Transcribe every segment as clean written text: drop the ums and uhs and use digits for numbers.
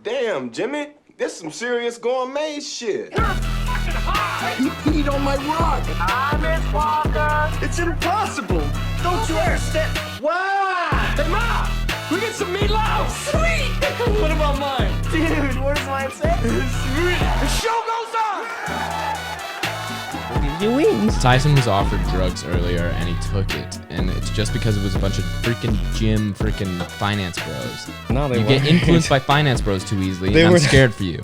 Damn, Jimmy, this some serious gourmet shit. Eat on my rock. I'm Miss Walker. It's impossible. Don't you understand? Why? Hey, Ma! We get some meatloaf! Sweet. What about mine? Dude, what does mine say? Sweet! The show goes on! You wings. Tyson was offered drugs earlier and he took it. And it's just because it was a bunch of freaking finance bros. No, they You weren't. get influenced by finance bros too easily, They and I'm were- scared for you.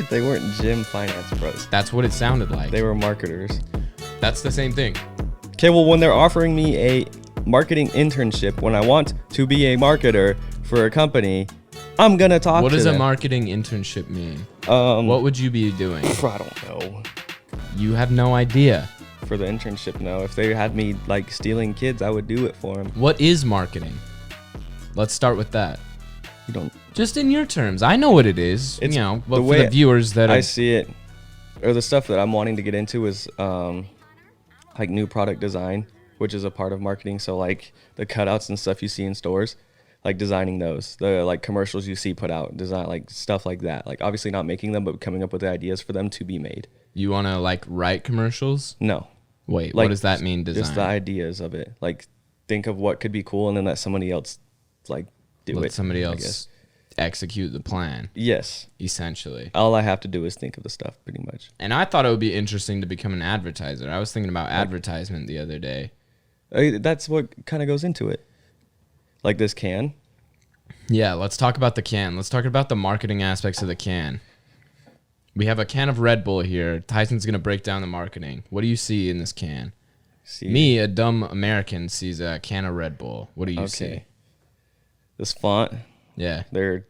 They weren't gym finance bros. That's what it sounded like. They were marketers. That's the same thing. Okay, well, when they're offering me a marketing internship, when I want to be a marketer for a company, I'm gonna talk What to does them. a marketing internship mean? What Would you be doing? I don't know. You have no idea. For the internship, no. If they had me like stealing kids, I would do it for them. What is marketing? Let's start with that. You don't. Just in your terms. I know what it is. It's but the for way the viewers that I see it, or the stuff that I'm wanting to get into is like new product design, which is a part of marketing. So like the cutouts and stuff you see in stores, like designing those, the like commercials you see put out, design like stuff like that. Like obviously not making them, but coming up with the ideas for them to be made. you want to like write commercials? No. Wait, Like, what does that mean, design? Just the ideas of it. Like think of what could be cool and then let somebody else like do Let it. somebody I else guess. execute the plan, Yes. essentially. All I have to do is think of the stuff pretty much. And I thought it would be interesting to become an advertiser. I was thinking about advertisement the other day. That's what kind of goes into it. Like this can. Yeah, let's talk about the can. Let's talk about the marketing aspects of the can. We have a can of Red Bull here. Tyson's going to break down the marketing. What do you see in this can? See. Me, a dumb American, sees a can of Red Bull. What do you see? This font, Yeah. their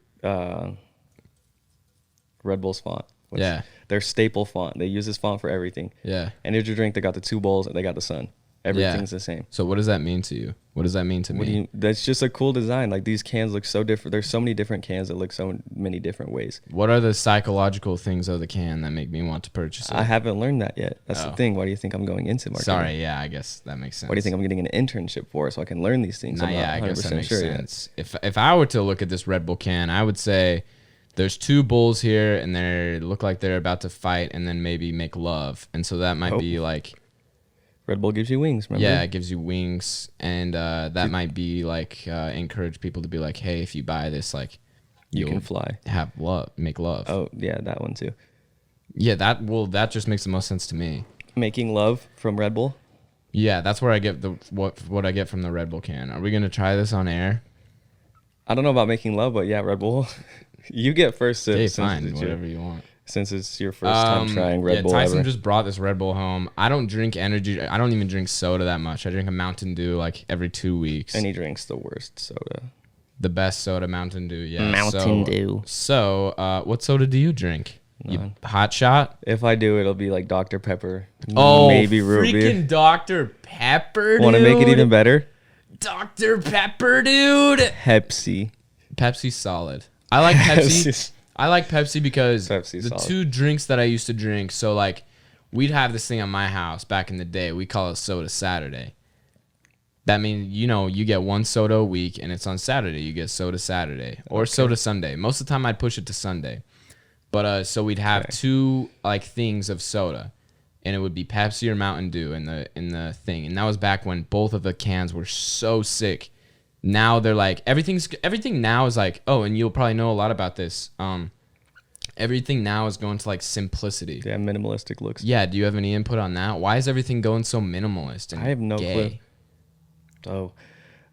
Red Bull's font. Yeah. Their staple font. They use this font for everything. Yeah. Energy drink, they got the two bowls and they got the sun. Everything's the same. So what does that mean to you? What does that mean to me? That's just a cool design. Like these cans look so different. There's so many different cans that look so many different ways. What are the psychological things of the can that make me want to purchase it? I haven't learned that yet. That's Oh. the thing. Why do you think I'm going into marketing? Sorry, yeah, I guess that makes sense. Why do you think I'm getting an internship for so I can learn these things? Nah, I'm yeah, not I guess that 100% makes sure yet. sense. If I were to look at this Red Bull can, I would say there's two bulls here, and they look like they're about to fight, and then maybe make love, and so that might be like, Red Bull gives you wings, remember? yeah, it gives you wings, and that might be like encourage people to be like, hey, if you buy this, like, You you'll can fly. have love, make love. Oh, yeah, that one too. Yeah, that just makes the most sense to me. Making love from Red Bull. Yeah, that's where I get what I get from the Red Bull can. Are we gonna try this on air? I don't know about making love, but yeah, Red Bull. You get first sip Okay, since fine, it's whatever you want. since it's your first time trying Red Bull Tyson ever. just brought this Red Bull home. I don't drink energy. I don't even drink soda that much. I drink a Mountain Dew like every 2 weeks. And he drinks the worst soda. The best soda, Mountain Dew. Yeah. Mountain Dew. So, what soda do you drink? None. Hot shot? If I do, it'll be like Dr. Pepper. Oh, maybe root beer. freaking Dr. Pepper, dude. Want to make it even better? Dr. Pepper, dude. Pepsi. Pepsi's solid. I like Pepsi. Pepsi's- I like Pepsi because Pepsi's the solid. two drinks that I used to drink, so like we'd have this thing at my house back in the day. We call it Soda Saturday. That means, you get one soda a week and it's on Saturday. You get Soda Saturday or Soda Sunday. Most of the time I'd push it to Sunday. But so we'd have two like things of soda, and it would be Pepsi or Mountain Dew in the thing. And that was back when both of the cans were so sick. Now they're like everything now is like, oh, and you'll probably know a lot about this. Everything now is going to like simplicity. Yeah, minimalistic looks. Yeah, do you have any input on that? Why is everything going so minimalist and I have no gay? clue.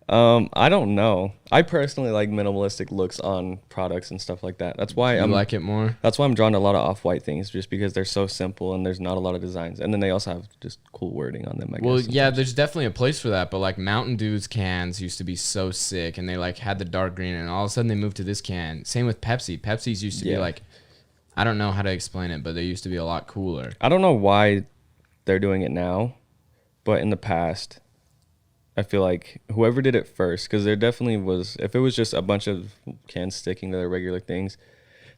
Oh, I don't know. I personally like minimalistic looks on products and stuff like that. That's why You like it more? That's why I'm drawn to a lot of off-white things, just because they're so simple and there's not a lot of designs. And then they also have just cool wording on them, I Well, guess. yeah, there's definitely a place for that, but like Mountain Dew's cans used to be so sick, and they like had the dark green, and all of a sudden they moved to this can. Same with Pepsi. Pepsi's used to be Yeah. like, I don't know how to explain it, but they used to be a lot cooler. I don't know why they're doing it now, but in the past, I feel like whoever did it first, because there definitely was, if it was just a bunch of cans sticking to their regular things,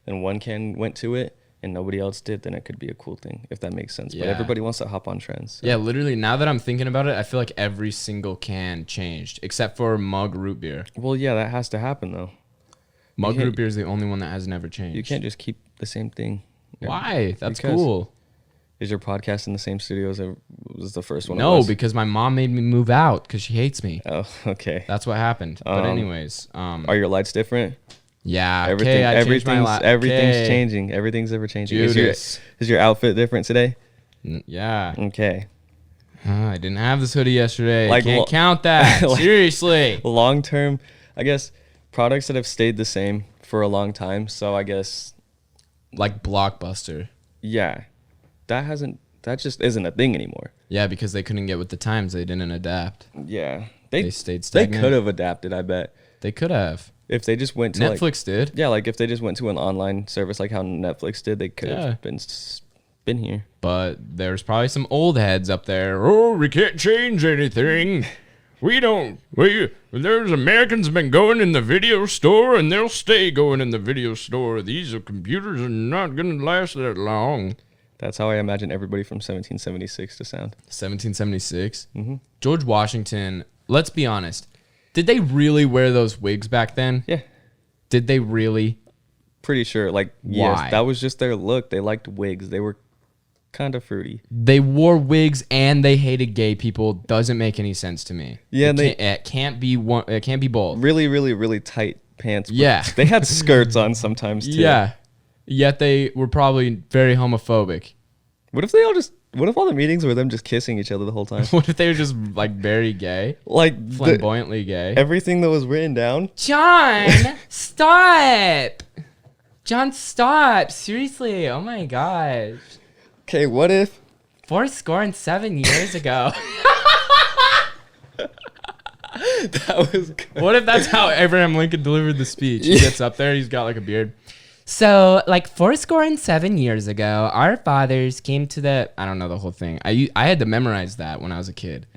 then one can went to it and nobody else did, then it could be a cool thing, if that makes sense. Yeah. But everybody wants to hop on trends. So. Yeah, literally, now that I'm thinking about it, I feel like every single can changed, except for mug root beer. Well, yeah, that has to happen, though. Mug can't- root beer is the only one that has never changed. You can't just keep the same thing. Why? That's Because- cool. Is your podcast in the same studio as it was the first one? it No, was? because my mom made me move out because she hates me. Oh, okay. That's what happened. But anyways, Are your lights different? yeah. Everything, Okay, I changed my everything's okay. changing. Everything's ever changing. Judas. Is your outfit different today? Yeah. Okay. I didn't have this hoodie yesterday. Like, Can't count that. like- Seriously. Long term, I guess products that have stayed the same for a long time. So I guess, Like Blockbuster. yeah, that just isn't a thing anymore. Yeah, because they couldn't get with the times. They didn't adapt. Yeah, They stayed They stagnant. could have adapted. I bet They could have. if they just went to Netflix did. Yeah, like if they just went to an online service like how Netflix did, they could Yeah. have been here. But there's probably some old heads up there. Oh, we can't change anything. There's Americans been going in the video store and they'll stay going in the video store. These computers are not going to last that long. That's how I imagine everybody from 1776 to sound. 1776. George Washington, let's be honest. Did they really wear those wigs back then? Yeah, Did they really? pretty sure. Like, Why? yes, that was just their look. They liked wigs. They were kind of fruity. They wore wigs and they hated gay people. Doesn't make any sense to me. Yeah, it can't be one. It can't be both. Really, really, really tight pants. but Yeah. they had skirts on sometimes too. Yeah. Yet they were probably very homophobic. What if all the meetings were them just kissing each other the whole time? What if they were just like very gay, Like flamboyantly gay? everything that was written down. John, stop! John, stop! Seriously, oh my gosh. Okay, what if 7 years ago. that was good. What if that's how Abraham Lincoln delivered the speech? He gets up there, he's got like a beard. So, like 7 years ago, our fathers came to the. I don't know the whole thing. I had to memorize that when I was a kid,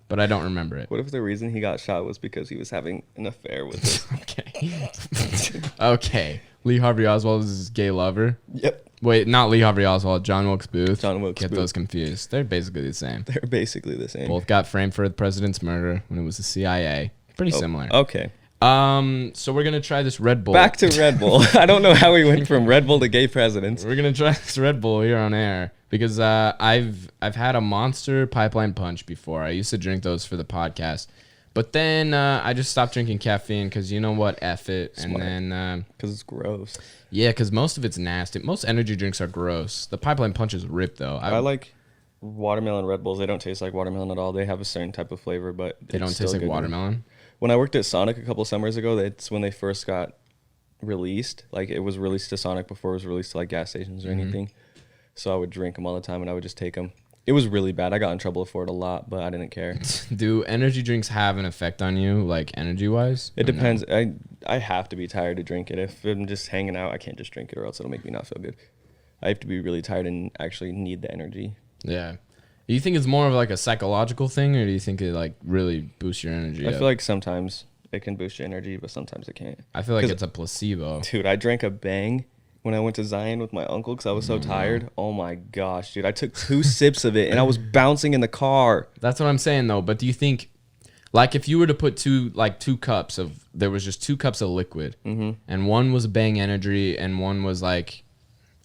but I don't remember it. What if the reason he got shot was because he was having an affair with this? Okay. Okay. Lee Harvey Oswald is his gay lover. Yep. Wait, not Lee Harvey Oswald. John Wilkes Booth. John Wilkes Get Booth. those confused. They're basically the same. They're basically the same. Both got framed for the president's murder when it was the CIA. Pretty similar. Okay. So we're gonna try this Red Bull. Back to Red Bull. I don't know how we went from Red Bull to gay presidents. We're gonna try this Red Bull here on air because I've had a Monster Pipeline Punch before. I used to drink those for the podcast, but then I just stopped drinking caffeine because you know what, F it. Smart. And then Because it's gross. yeah, because most of it's nasty. Most energy drinks are gross. The Pipeline Punch is ripped though. I like watermelon Red Bulls. They don't taste like watermelon at all. They have a certain type of flavor, but They don't taste like watermelon. When I worked at Sonic a couple summers ago, that's when they first got released. Like, it was released to Sonic before it was released to, like, gas stations or anything. So I would drink them all the time, and I would just take them. It was really bad. I got in trouble for it a lot, but I didn't care. Do energy drinks have an effect on you, like energy-wise? It or no? depends. I have to be tired to drink it. If I'm just hanging out, I can't just drink it, or else it'll make me not feel good. I have to be really tired and actually need the energy. Yeah. Do you think it's more of like a psychological thing, or do you think it like really boosts your energy? I up? feel like sometimes it can boost your energy, but sometimes it can't. I feel like 'cause- it's a placebo. Dude, I drank a Bang when I went to Zion with my uncle because I was so tired. Oh my gosh, dude. I took 2 sips of it and I was bouncing in the car. That's what I'm saying though. But do you think, like, if you were to put two cups of, there was just 2 cups of liquid, and one was Bang Energy and one was like,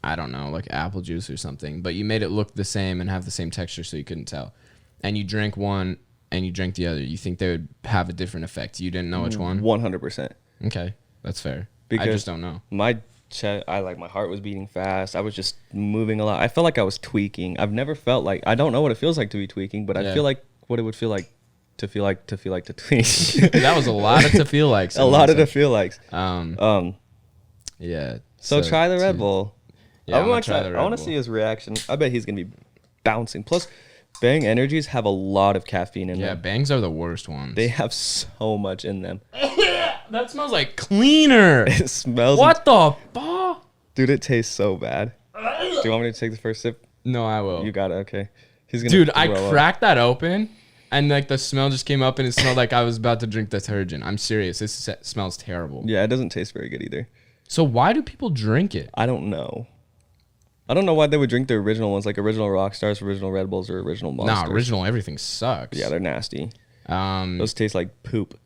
I don't know, like apple juice or something, but you made it look the same and have the same texture so you couldn't tell, and you drank one and you drank the other, you think they would have a different effect? You didn't know which one? 100%. Okay, that's fair. Because I just don't know. My chest, my heart was beating fast. I was just moving a lot. I felt like I was tweaking. I've never felt like, I don't know what it feels like to be tweaking, but I Yeah. feel like what it would feel like to tweak. That was a lot of to feel like. A lot of the feel likes. Yeah. So try the Red to- Bull. Yeah, I'm I gonna try the Red want to Bull. see his reaction. I bet he's gonna be bouncing. Plus, Bang Energies have a lot of caffeine in Yeah, them. Bangs are the worst ones. They have so much in them. That smells like cleaner. It smells. What the fuck? Dude, it tastes so bad. Do you want me to take the first sip? No, I will. You got it. Okay. He's gonna. Dude, I throw up. cracked that open, and like the smell just came up, and it smelled like I was about to drink detergent. I'm serious. This smells terrible. Yeah, it doesn't taste very good either. So why do people drink it? I don't know. I don't know why they would drink the original ones, like original Rockstars, original Red Bulls, or original Monsters. Nah, original everything sucks. Yeah, they're nasty. Those Those taste like poop.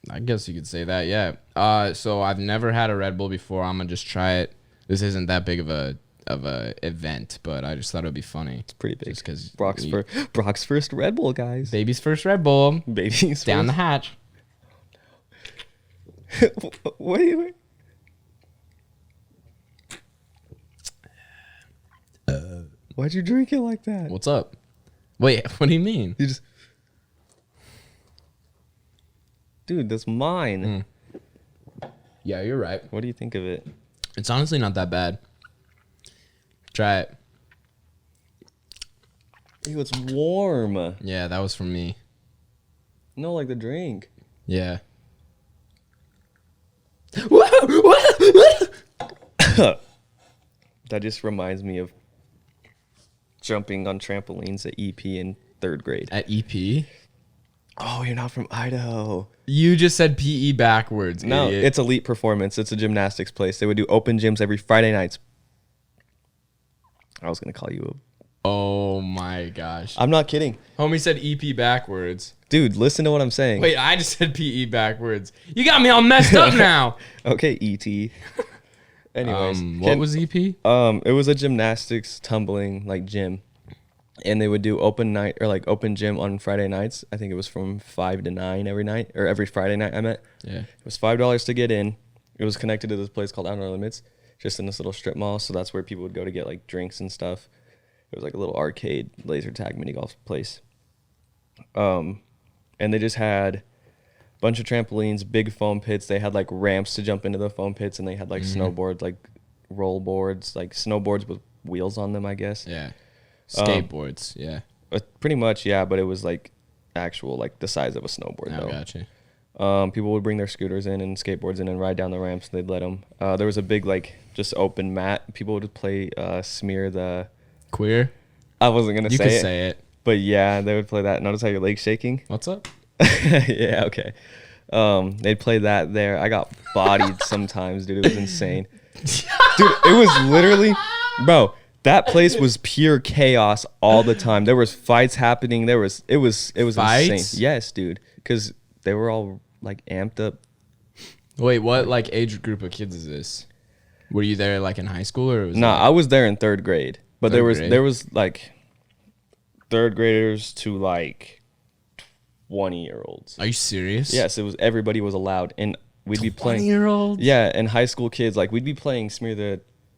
I guess you could say that, yeah. So I've never had a Red Bull before. I'm gonna just try it. This isn't that big of a event, but I just thought it would be funny. It's pretty big. Just because Broc's first Red Bull, guys. baby's first Red Bull. Baby's Down the first. hatch. Wait. Why'd you drink it like that? What's up? Wait, what do you mean? You just, dude, that's mine. Yeah, you're right. What do you think of it? It's honestly not that bad. Try it. Ew, it's warm. Yeah, that was from me. No, like the drink. Yeah. That just reminds me of jumping on trampolines at EP in 3rd grade. At EP? Oh, you're not from Idaho. You just said PE backwards. No, idiot. it's Elite Performance. It's a gymnastics place. They would do open gyms every Friday nights. I was going to call you a... Oh my gosh. I'm not kidding. Homie said EP backwards. Dude, listen to what I'm saying. Wait, I just said PE backwards. You got me all messed up now. Okay, ET. Anyways. What was EP? It was a gymnastics tumbling like gym. And they would do open night or like open gym on Friday nights. I think it was from 5 to 9 every night, or every Friday night I meant. Yeah. It was $5 to get in. It was connected to this place called Outer Limits, just in this little strip mall. So that's where people would go to get like drinks and stuff. It was like a little arcade, laser tag, mini golf place. And they just had a bunch of trampolines, big foam pits. They had like ramps to jump into the foam pits, and they had like snowboards, like roll boards, like snowboards with wheels on them, I guess. Yeah. Skateboards, yeah. Pretty much, yeah, but it was like actual, like the size of a snowboard, I though. gotcha. People would bring their scooters in and skateboards in and ride down the ramps. They'd let them. There was a big, like, just open mat. People would play Smear the... Queer? I wasn't going to You say could it. say it. But yeah, they would play that. Notice how your leg's shaking? What's up? Yeah, okay. They'd play that there. I got bodied sometimes, dude. It was insane. Dude, it was literally... Bro, that place was pure chaos all the time. There was fights happening. It was Fights? insane. Yes, dude. Because they were all, like, amped up. Wait, what like age group of kids is this? Were you there like in high school or was No, I was there in 3rd grade. But there grade? was like 3rd graders to like 20-year-olds. Are you serious? Yes, everybody was allowed, and we'd be playing. 20-year-olds? Yeah, and high school kids, like we'd be playing Smear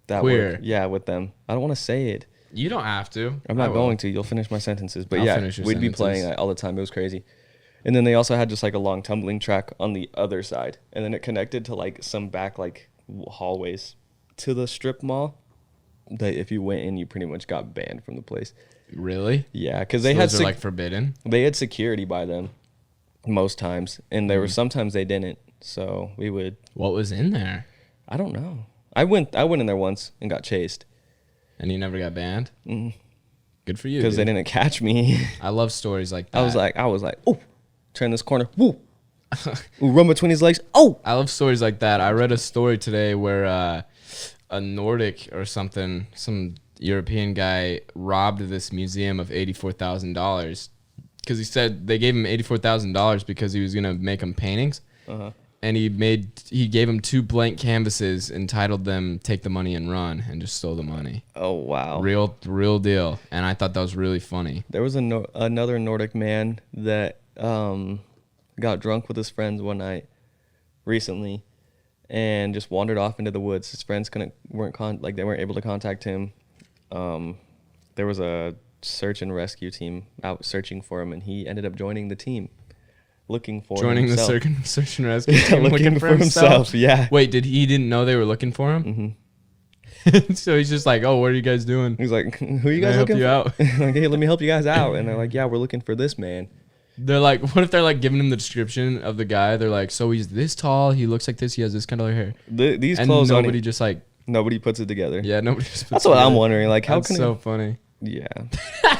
that Queer. word. Yeah, with them. I don't want to say it. You don't have to. I'm not going to. You'll finish my sentences. But I'll yeah, finish your we'd be playing sentences. that all the time. It was crazy. And then they also had just like a long tumbling track on the other side, and then it connected to like some back like hallways to the strip mall. That if you went in, you pretty much got banned from the place. Really? Yeah, because They they had are like forbidden. they had security by them most times, and there were sometimes they didn't. So we would. What was in there? I don't know. I went in there once and got chased And you never got banned? Good for you. because they dude. didn't catch me. I love stories like that. I was like, oh, turn this corner, woo, ooh, run between his legs, oh. I love stories like that. I read a story today where a Nordic or something, some European guy robbed this museum of $84,000 because he said they gave him $84,000 because he was gonna make them paintings, and he gave him 2 blank canvases and titled them "Take the Money and Run" and just stole the money. Oh wow. Real deal. And I thought that was really funny. There was another Nordic man that got drunk with his friends one night recently and just wandered off into the woods. His friends weren't able to contact him. There was a search and rescue team out searching for him, and he ended up joining the team, looking for himself. The search and rescue Yeah, team, looking for himself. Yeah. Wait, he didn't know they were looking for him? Mm-hmm. So he's just like, oh, what are you guys doing? He's like, who are you Can I guys help looking you for? out? Like, hey, let me help you guys out. And they're like, yeah, we're looking for this man. They're like, what if they're like giving him the description of the guy? They're like, so he's this tall, he looks like this, he has this kind of hair. These And clothes on nobody just like, nobody puts it together. yeah, nobody just puts That's what it I'm together. wondering. Like, how That's can so funny. Yeah.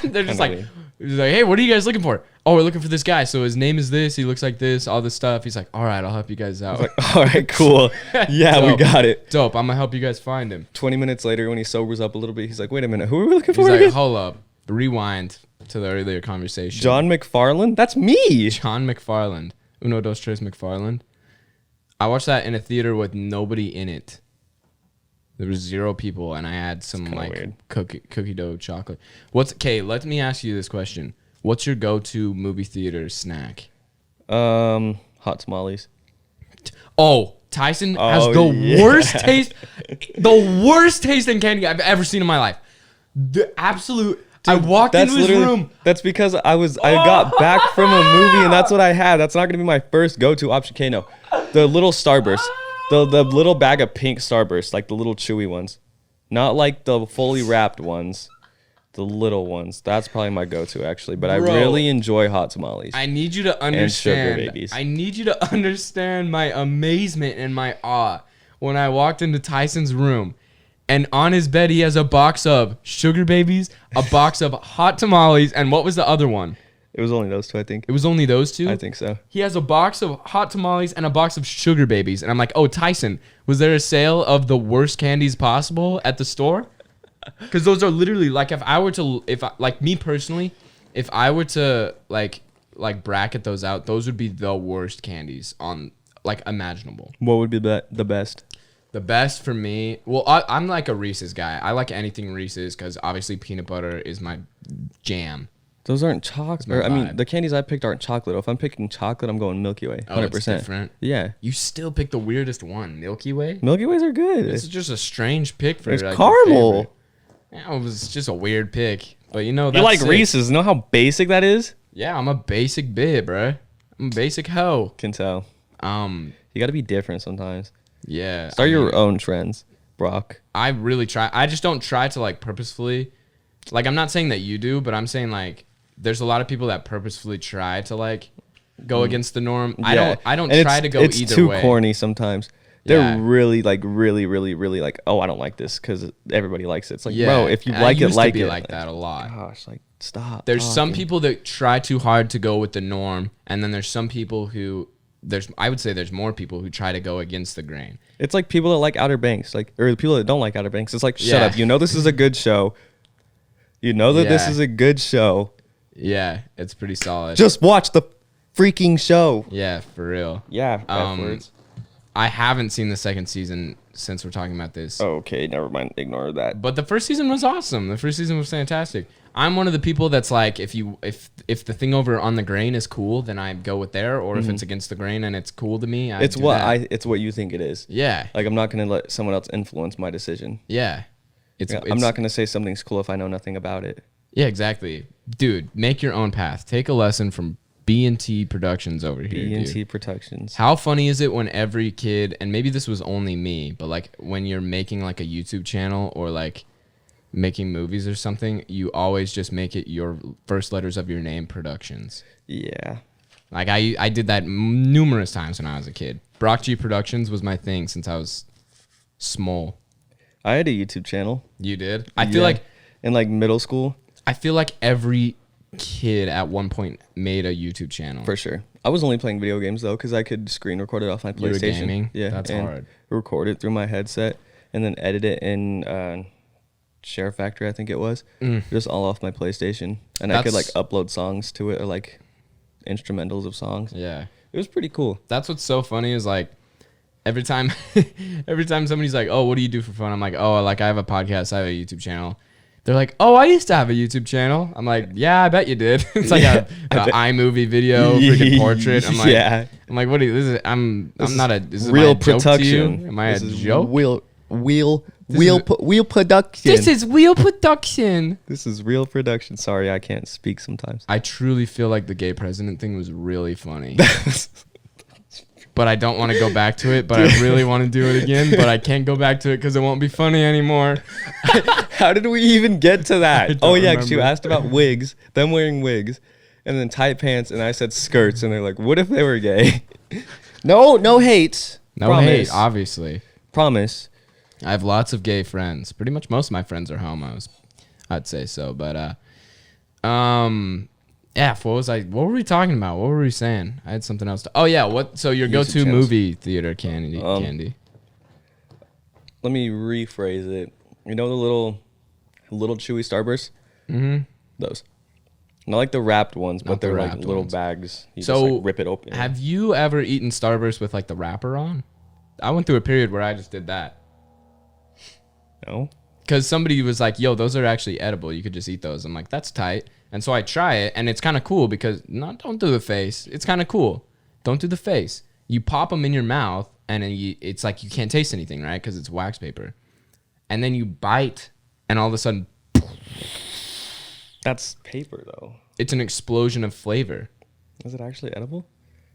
They're just Kinda like, he's like, hey, what are you guys looking for? Oh, we're looking for this guy. So his name is this. He looks like this. All this stuff. He's like, all right, I'll help you guys out. Like, all right, cool. Yeah, we Dope. got it. Dope. I'm gonna help you guys find him. 20 minutes later, when he sobers up a little bit, he's like, wait a minute, who are we looking He's for like, again? hold up, rewind to the earlier conversation. John McFarlane? That's me. John McFarland. Uno, Dos, Tres, McFarland. I watched that in a theater with nobody in it. There was 0 people, and I had some like weird. cookie dough chocolate. Okay, let me ask you this question. What's your go-to movie theater snack? Hot tamales. Oh, Tyson has Oh, the yeah. worst taste, the worst tasting candy I've ever seen in my life. The absolute. I walked into his room. That's because I got back from a movie and that's what I had. That's not gonna be my first go-to option. Okay, no, the little Starburst, the little bag of pink Starburst, like the little chewy ones, not like the fully wrapped ones. The little ones. That's probably my go-to actually. But Bro, I really enjoy hot tamales. I need you to sugar understand. babies. I need you to understand my amazement and my awe when I walked into Tyson's room, and on his bed he has a box of sugar babies, a box of hot tamales, and what was the other one? It was only those 2, I think. It was only those 2? I think so. He has a box of hot tamales and a box of sugar babies, and I'm like, oh, Tyson, was there a sale of the worst candies possible at the store? Because those are literally like, me personally, if I were to like bracket those out, those would be the worst candies on like imaginable. What would be the best? The best for me, well, I'm like a Reese's guy. I like anything Reese's because obviously peanut butter is my jam. Those aren't chocolate. my I mean, vibe. the candies I picked aren't chocolate. If I'm picking chocolate, I'm going Milky Way. 100%. Oh, it's different. Yeah. You still pick the weirdest one, Milky Way. Milky Ways are good. This is just a strange pick for It's like, your caramel. favorite. Yeah, it was just a weird pick, but you know that's You like sick. Reese's. You know how basic that is? Yeah, I'm a basic bit, bruh. I'm a basic hoe. Can tell. You You got to be different sometimes. Yeah. Start your own trends, Broc. I really try. I just don't try to like purposefully. Like, I'm not saying that you do, but I'm saying like there's a lot of people that purposefully try to like go against the norm. I don't And try to go it's either too way. corny sometimes. They're Yeah. really like, oh, I don't like this because everybody likes it. It's like, Yeah. bro, if you and like I it, used like to be it. like that a lot. Gosh, like stop. There's some talking. people that try too hard to go with the norm, and then there's some people who I would say there's more people who try to go against the grain. It's like people that like Outer Banks, like, or the people that don't like Outer Banks. It's like, shut Yeah. up. You know this is a good show. You know that this Yeah. is a good show. Yeah, it's pretty solid. Just watch the freaking show. Yeah, for real. Yeah. F-words. I haven't seen the second season since we're talking about this. Okay, never mind. Ignore that. But the first season was awesome. The first season was fantastic. I'm one of the people that's like, if the thing over on the grain is cool, then I go with there. Or if it's against the grain and it's cool to me, I It's do what that. it's what you think it is. Yeah. Like, I'm not gonna let someone else influence my decision. Yeah. I'm not gonna say something's cool if I know nothing about it. Yeah, exactly. Dude, make your own path. Take a lesson from B&T Productions over here. B&T dude. Productions. How funny is it when every kid, and maybe this was only me, but like when you're making like a YouTube channel or like making movies or something, you always just make it your first letters of your name, Productions. Yeah. Like I did that numerous times when I was a kid. Broc G Productions was my thing since I was small. I had a YouTube channel. You did? I feel like in like middle school. every kid at one point made a YouTube channel. For sure. I was only playing video games though, because I could screen record it off my You were PlayStation. gaming? Yeah, That's and hard. Record it through my headset and then edit it in Share Factory, I think it was, just all off my PlayStation, and I could like That's- upload songs to it or like instrumentals of songs. Yeah. It was pretty cool. That's what's so funny is like every time somebody's like, "Oh, what do you do for fun?" I'm like, "Oh, like I have a podcast, I have a YouTube channel." They're like, "Oh, I used to have a YouTube channel." I'm like, "Yeah, I bet you did." It's like Yeah, a iMovie video, freaking portrait. I'm like, Yeah. I'm like, "What? This is I'm not a this is Real my joke to you? production. Am I This a is joke?" Wheel production. This is wheel production. This is real production. Sorry, I can't speak sometimes. I truly feel like the gay president thing was really funny. But I don't want to go back to it, but I really want to do it again, but I can't go back to it because it won't be funny anymore. How did we even get to I that? don't Oh yeah, because you remember. asked about wigs, them wearing wigs, and then tight pants, and I said skirts, and they're like, "What if they were gay?" No hate. No Promise. hate, obviously. Promise. I have lots of gay friends. Pretty much most of my friends are homos. I'd say so, but yeah, what were we talking about? What were we saying? I had something else to. Oh yeah, so your YouTube go-to channels. movie theater candy? Let me rephrase it. You know the little chewy Starbursts? Mm-hmm. Those. Not like the wrapped ones, but Not the they're like wrapped little ones. bags. You So just like rip it open. have you ever eaten Starburst with like the wrapper on? I went through a period where I just did that. No. Because somebody was like, yo, those are actually edible. You could just eat those. I'm like, that's tight. And so I try it, and it's kind of cool because, no, don't do the face. It's kind of cool. Don't do the face. You pop them in your mouth, and then it's like you can't taste anything, right? Because it's wax paper. And then you bite, and all of a sudden, That's paper though. it's an explosion of flavor. Is it actually edible?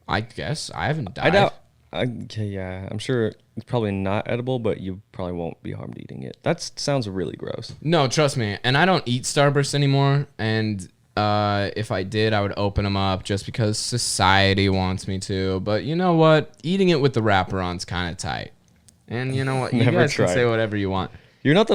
I guess. I haven't died. I doubt. Okay, yeah, I'm sure it's probably not edible, but you probably won't be harmed eating it. That sounds really gross. No, trust me. And I don't eat Starburst anymore. And if I did, I would open them up just because society wants me to. But you know what? Eating it with the wrapper on's kind of tight. And you know what? You Never guys can tried. say whatever you want. You're not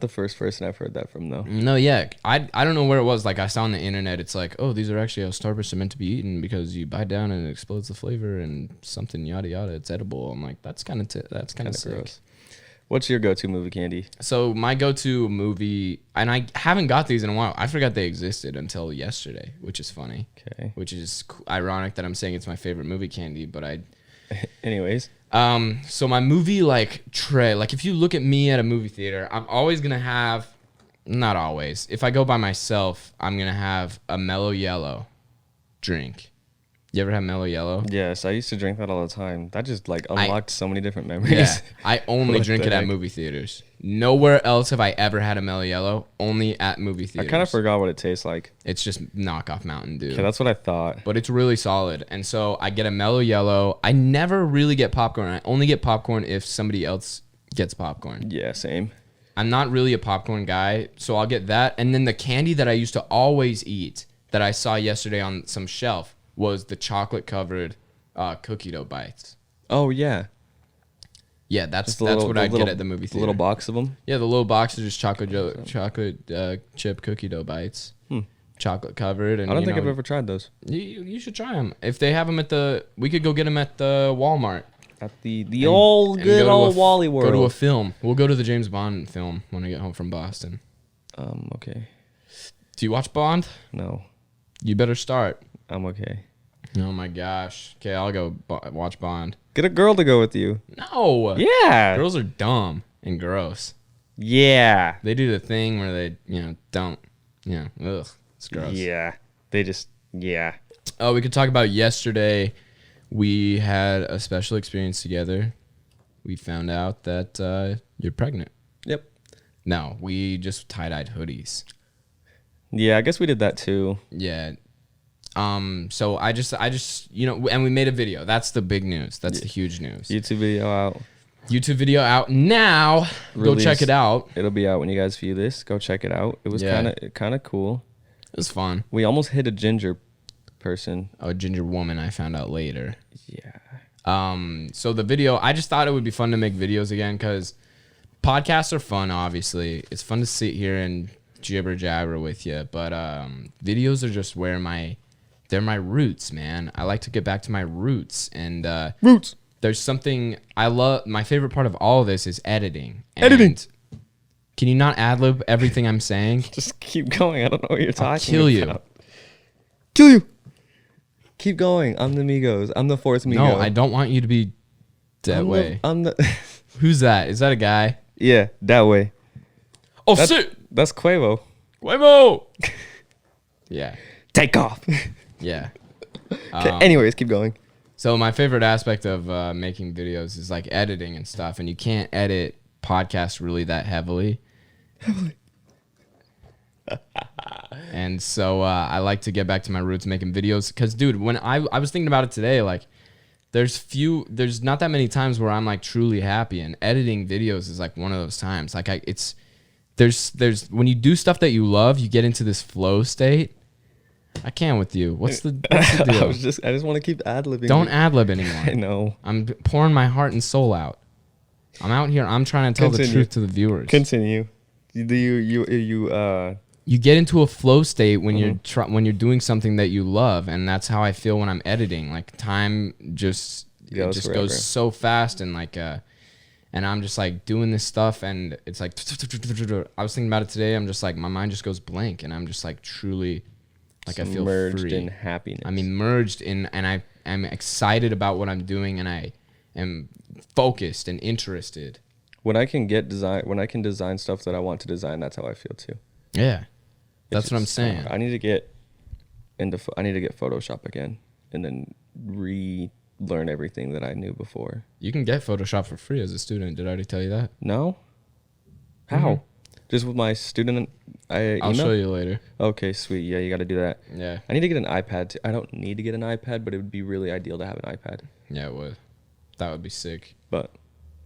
the first person I've heard that from though. No, yeah. I don't know where it was. Like I saw on the internet, it's like, oh, these are actually how Starbursts are meant to be eaten because you bite down and it explodes the flavor and something yada yada. It's edible. I'm like, that's kind of sick. Gross. What's your go-to movie candy? So my go-to movie, and I haven't got these in a while. I forgot they existed until yesterday, which is funny. Okay. Which is ironic that I'm saying it's my favorite movie candy, but Anyways, so my movie like tray, like if you look at me at a movie theater, I'm always gonna have, not always. If I go by myself, I'm gonna have a Mellow Yellow drink. You ever have Mellow Yellow? yes, I used to drink that all the time. That just like unlocked so many different memories. Yeah, I only What drink the it at heck? movie theaters. Nowhere else have I ever had a Mellow Yellow. Only at movie I theaters. kind of forgot what it tastes like. It's just knockoff Mountain Dew. Okay, that's what I thought. But it's really solid. And so I get a Mellow Yellow. I never really get popcorn. I only get popcorn if somebody else gets popcorn. Yeah, same. I'm not really a popcorn guy, so I'll get that. And then the candy that I used to always eat that I saw yesterday on some shelf was the chocolate-covered cookie dough bites. Oh yeah, Yeah, that's the what I little- get at the movie the theater. little box of them. Yeah, the little box is just chocolate chip cookie dough bites. Chocolate covered. And I don't think I've ever tried those. You should try them. If they have them we could go get them at the Walmart. At the old And good go to old a- Wally Go World. to a film. We'll go to the James Bond film when I get home from Boston. Okay. Do you watch Bond? No, You better start. I'm okay. Oh my gosh. Okay, I'll go watch Bond. Get a girl to go with you. No. Yeah. Girls are dumb and gross. Yeah. They do the thing where they, don't. Ugh. It's gross. Yeah. They just. Yeah. Oh, we could talk about yesterday. We had a special experience together. We found out that you're pregnant. Yep. No, we just tie-dyed hoodies. Yeah, I guess we did that too. Yeah. So I just, and we made a video. That's the big news. That's the huge news. YouTube video out. YouTube video out now. Go check Released. it out. It'll be out when you guys view this. Go check it out. It was Yeah. kind of cool. It was fun. We almost hit a ginger person. A ginger woman I found out later. Yeah. So the video, I just thought it would be fun to make videos again because podcasts are fun, obviously. It's fun to sit here and jibber jabber with you, but videos are just where they're my roots, man. I like to get back to my roots, and Roots. there's something I love. My favorite part of all of this is editing. Editing. Can you not ad-lib everything I'm saying? Just keep going. I don't know what you're talking kill you. about. Kill you. Keep going. I'm the Migos. I'm the fourth Migo. No, I don't want you to be that way. I'm the. Who's that? Is that a guy? Yeah, that way. Oh, That's, shit! that's Quavo. Quavo! Yeah. Take off. Yeah. Okay, anyways, keep going. So my favorite aspect of making videos is like editing and stuff, and you can't edit podcasts really that heavily. And so I like to get back to my roots making videos because, dude, when I was thinking about it today, like there's not that many times where I'm like truly happy, and editing videos is like one of those times. Like there's when you do stuff that you love, you get into this flow state. I can't with you. What's the deal? I just want to keep ad-libbing. Don't ad-lib anymore. I know. I'm pouring my heart and soul out. I'm out here. I'm trying to tell the Continue. truth to the viewers. Continue. You You get into a flow state when when you're doing something that you love, and that's how I feel when I'm editing. Like time just Goes goes forever. so fast, and like and I'm just like doing this stuff, and it's like I was thinking about it today. I'm just like my mind just goes blank, and I'm just like truly Like I feel merged free. in happiness. I'm immersed in, and I'm excited about what I'm doing, and I am focused and interested. When I can design stuff that I want to design, that's how I feel too. Yeah, that's what I'm saying. I need to get Photoshop again, and then relearn everything that I knew before. You can get Photoshop for free as a student. Did I already tell you that? No. How? Just with my student. I'll show you later. Okay, sweet. Yeah, you got to do that. Yeah. I need to get an iPad too. I don't need to get an iPad, but it would be really ideal to have an iPad. Yeah, it would. That would be sick. But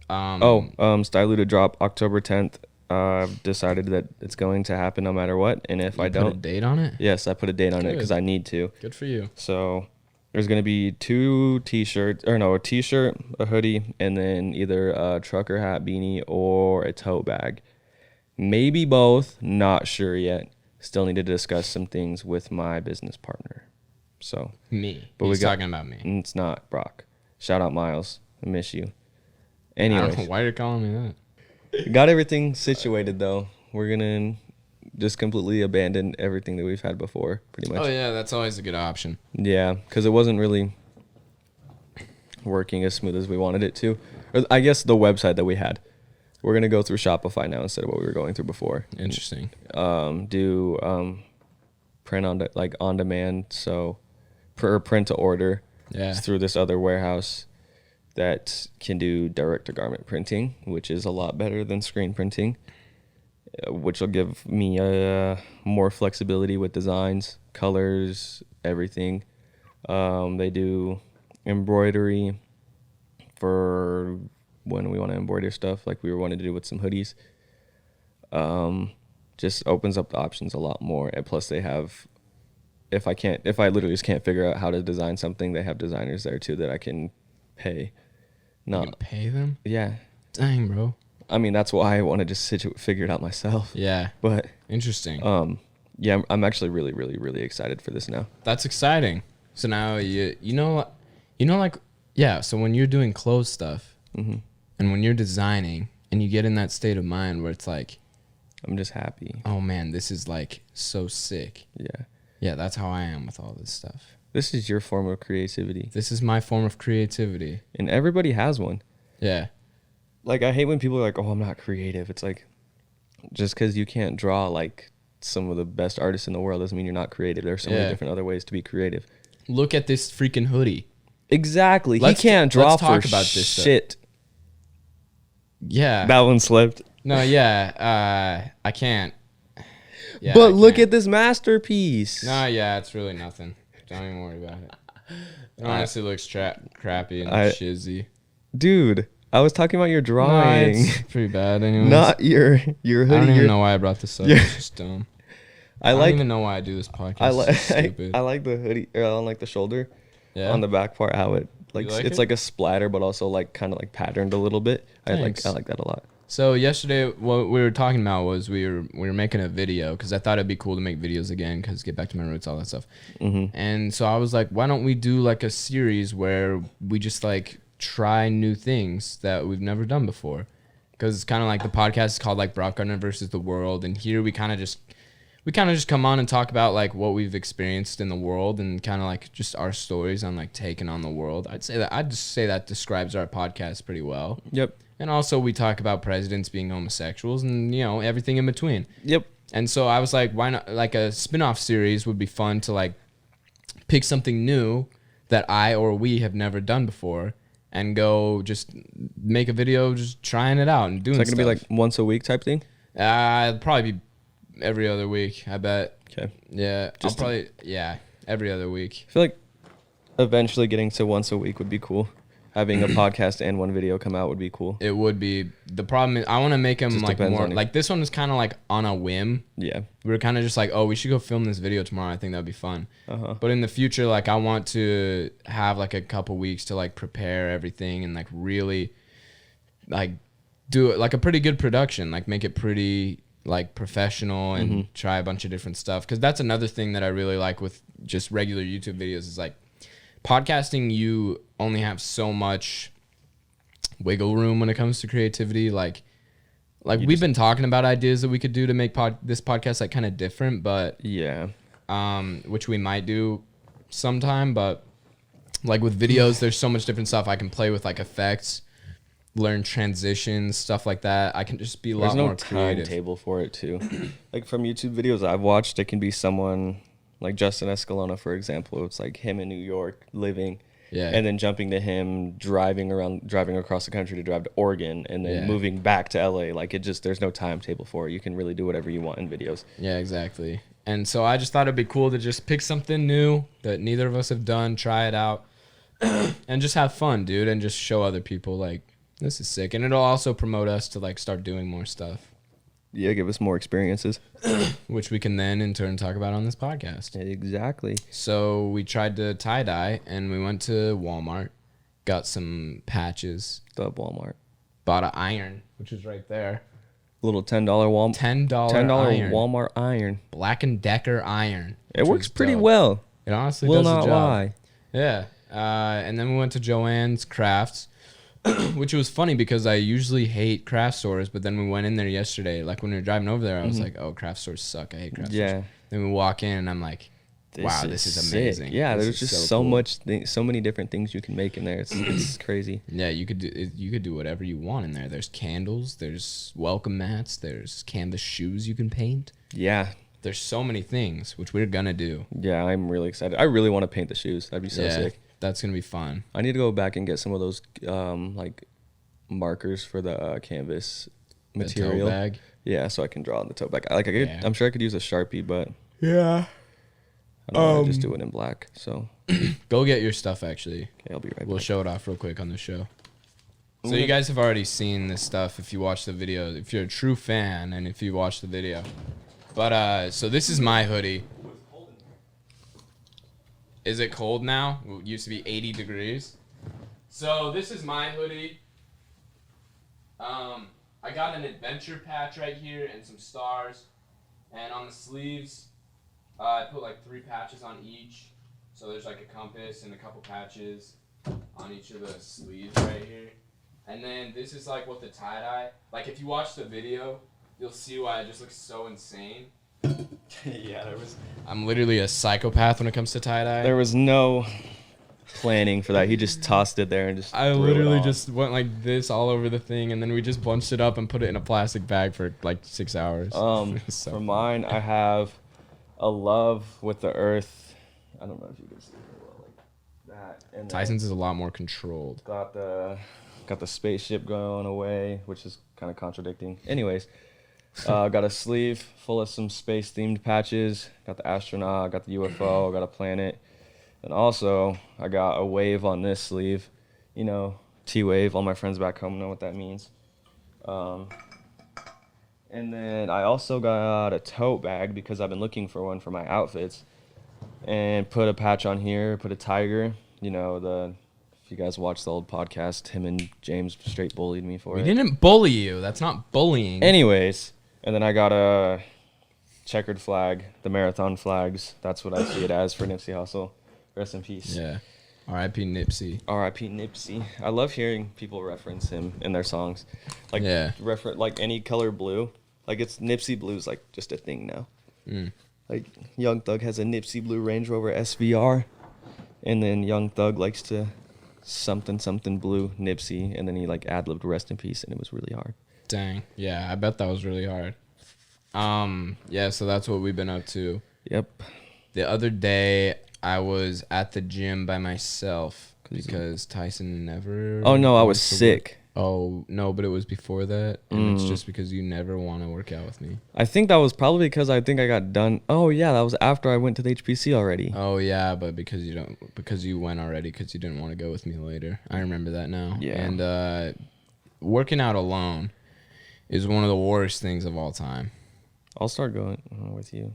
Stylu to drop October 10th. I've decided that it's going to happen no matter what, and if I don't, put a date on it. yes, I put a date on it Good. because I need to. Good for you. So there's going to be a t-shirt, a hoodie, and then either a trucker hat, beanie, or a tote bag. Maybe both. Not sure yet. Still need to discuss some things with my business partner. So But he's talking about me. It's not Broc. Shout out Miles. I miss you. I don't know Anyways, why you're calling me that. got everything situated though. We're gonna just completely abandon everything that we've had before, pretty much. Oh yeah, that's always a good option. Yeah, because it wasn't really working as smooth as we wanted it to. Or I guess the website that we had. We're going to go through Shopify now instead of what we were going through before. Interesting. Do print on demand, so print to order. Yeah. It's through this other warehouse that can do direct to garment printing, which is a lot better than screen printing, which will give me more flexibility with designs, colors, everything. They do embroidery for when we want to embroider stuff, like we were wanting to do with some hoodies. Just opens up the options a lot more. And plus they have, if I literally just can't figure out how to design something, they have designers there too that I can pay. You can pay them? Yeah. Dang, bro. I mean, that's why I want to just figure it out myself. Yeah. But interesting. yeah, I'm actually really, really, really excited for this now. That's exciting. So now so when you're doing clothes stuff, Mm-hmm. and when you're designing and you get in that state of mind where it's like, I'm just happy. oh man, this is like so sick. Yeah. Yeah, that's how I am with all this stuff. This is your form of creativity. This is my form of creativity. And everybody has one. Yeah. Like, I hate when people are like, oh, I'm not creative. It's like, just because you can't draw like some of the best artists in the world doesn't mean you're not creative. There's so many different other ways to be creative. Look at this freaking hoodie. Exactly. He can't draw let's talk for about this shit. Yeah. That one slipped. No, yeah. I can't. Yeah, but I look can't. at this masterpiece. No, yeah, it's really nothing. Don't even worry about it. It honestly looks crappy and shizzy. Dude, I was talking about your drawing. No, it's pretty bad anyways. Not your hoodie. I don't even know why I brought this up. Yeah. It's just dumb. I don't even know why I do this podcast. It's stupid. I like the hoodie on like the shoulder. Yeah. On the back part, how it like, like it's it? like a splatter, but also like kind of like patterned a little bit. I like Thanks. that a lot. So yesterday, what we were talking about was we were making a video because I thought it'd be cool to make videos again because get back to my roots, all that stuff. Mm-hmm. And so I was like, why don't we do like a series where we just like try new things that we've never done before? Because it's kind of like the podcast is called like Broc Gardner versus the world, and here we kind of just come on and talk about like what we've experienced in the world and kind of like just our stories on like taking on the world. I'd just say that describes our podcast pretty well. Yep. And also we talk about presidents being homosexuals and, you know, everything in between. Yep. And so I was like, why not, like a spin-off series would be fun to like pick something new that I or we have never done before and go just make a video just trying it out and doing stuff. Is that going to be like once a week type thing? It'll probably be every other week, I bet. Okay. Yeah. Every other week. I feel like eventually getting to once a week would be cool. Having a podcast and one video come out would be cool. It would be. The problem is I want to make them Just like depends more on you. like this one is kind of like on a whim. Yeah. We were kind of just like, oh, we should go film this video tomorrow. I think that'd be fun. Uh-huh. But in the future, like I want to have like a couple weeks to like prepare everything and like really like do it like a pretty good production, like make it pretty like professional and try a bunch of different stuff. Cause that's another thing that I really like with just regular YouTube videos is like podcasting, you only have so much wiggle room when it comes to creativity. Like we've been talking about ideas that we could do to make this podcast like kind of different, but Yeah. which we might do sometime, but like with videos, there's so much different stuff I can play with, like effects, learn transitions, stuff like that. I can just be a lot more creative. There's no timetable for it too. Like from YouTube videos I've watched, it can be someone like Justin Escalona, for example. It's like him in New York living, and then jumping to him driving across the country to drive to Oregon, and then moving back to LA. Like there's no timetable for it. You can really do whatever you want in videos. Yeah, exactly. And so I just thought it'd be cool to just pick something new that neither of us have done, try it out, and just have fun, dude, and just show other people like, this is sick. And it'll also promote us to like start doing more stuff. Yeah, give us more experiences. Which we can then in turn talk about on this podcast. Exactly. So we tried to tie-dye and we went to Walmart, got some patches. Love Walmart. Bought an iron, which is right there. Little $10 Walmart. $10 iron. Walmart iron. Black & Decker iron. It works pretty well. It honestly does the job. Will not lie. Yeah. And then we went to Joann's Crafts, which was funny because I usually hate craft stores, but then we went in there yesterday. Like when we were driving over there, I was like, oh, craft stores suck. I hate craft stores. Then we walk in and I'm like, wow, this is amazing. Sick. Yeah, there's just so much, so many different things you can make in there. It's crazy. Yeah, you could do whatever you want in there. There's candles, there's welcome mats, there's canvas shoes you can paint. Yeah. There's so many things, which we're going to do. Yeah, I'm really excited. I really want to paint the shoes. That'd be so sick. That's going to be fun. I need to go back and get some of those like markers for the canvas material. The tote bag? Yeah, so I can draw on the tote bag. I'm sure I could use a Sharpie, but yeah. I don't want to just do it in black. So go get your stuff, actually. Okay, I'll be right back. We'll show it off real quick on the show. So you guys have already seen this stuff if you watch the video, if you're a true fan and if you watch the video. But so this is my hoodie. Is it cold now? It used to be 80 degrees. So this is my hoodie. I got an adventure patch right here and some stars. And on the sleeves, I put like 3 patches on each. So there's like a compass and a couple patches on each of the sleeves right here. And then this is like what the tie-dye, like if you watch the video, you'll see why it just looks so insane. Yeah, I'm literally a psychopath when it comes to tie-dye. There was no planning for that. He just tossed it there and just I literally just went like this all over the thing, and then we just bunched it up and put it in a plastic bag for like 6 hours. For mine, I have a love with the earth. I don't know if you can see it well, like that. And Tyson's is a lot more controlled. Got the spaceship going away, which is kind of contradicting. Anyways, got a sleeve full of some space-themed patches. Got the astronaut, got the UFO, got a planet. And also, I got a wave on this sleeve. You know, T-wave. All my friends back home know what that means. And then I also got a tote bag because I've been looking for one for my outfits. And put a patch on here, put a tiger. You know, if you guys watch the old podcast, him and James straight bullied me for it. We didn't bully you. That's not bullying. Anyways, and then I got a checkered flag, the marathon flags. That's what I see it as for Nipsey Hussle. Rest in peace. Yeah. R.I.P. Nipsey. R.I.P. Nipsey. I love hearing people reference him in their songs. Like, like any color blue. Like, it's Nipsey blue's like just a thing now. Like, Young Thug has a Nipsey Blue Range Rover SVR. And then Young Thug likes to something blue Nipsey. And then he like ad-libbed rest in peace, and it was really hard. Dang. Yeah, I bet that was really hard. Yeah, so that's what we've been up to. Yep. The other day, I was at the gym by myself because Tyson never... Oh, no, I was sick. Oh, no, but it was before that, and it's just because you never want to work out with me. I think that was probably because I think I got done... Oh, yeah, that was after I went to the HPC already. Oh, yeah, but because you went already because you didn't want to go with me later. I remember that now. Yeah. And working out alone is one of the worst things of all time. I'll start going with you.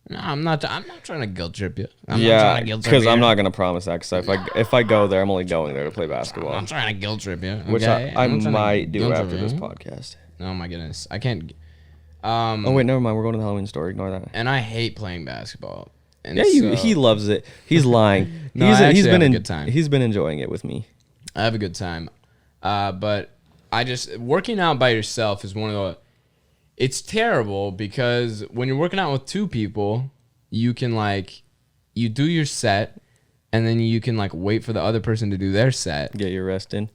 No, I'm not trying to guilt trip you. Because I'm not gonna promise that. Because if I go there, I'm only going there to play basketball. I'm not trying to guilt trip you, okay? Which I might do after this podcast. Oh my goodness, I can't. Oh wait, never mind. We're going to the Halloween store. Ignore that. And I hate playing basketball. And yeah, he loves it. He's lying. No, he's been a good time. He's been enjoying it with me. I have a good time, but working out by yourself is one of the. It's terrible because when you're working out with 2 people, you can like, you do your set, and then you can like wait for the other person to do their set. Get your rest in.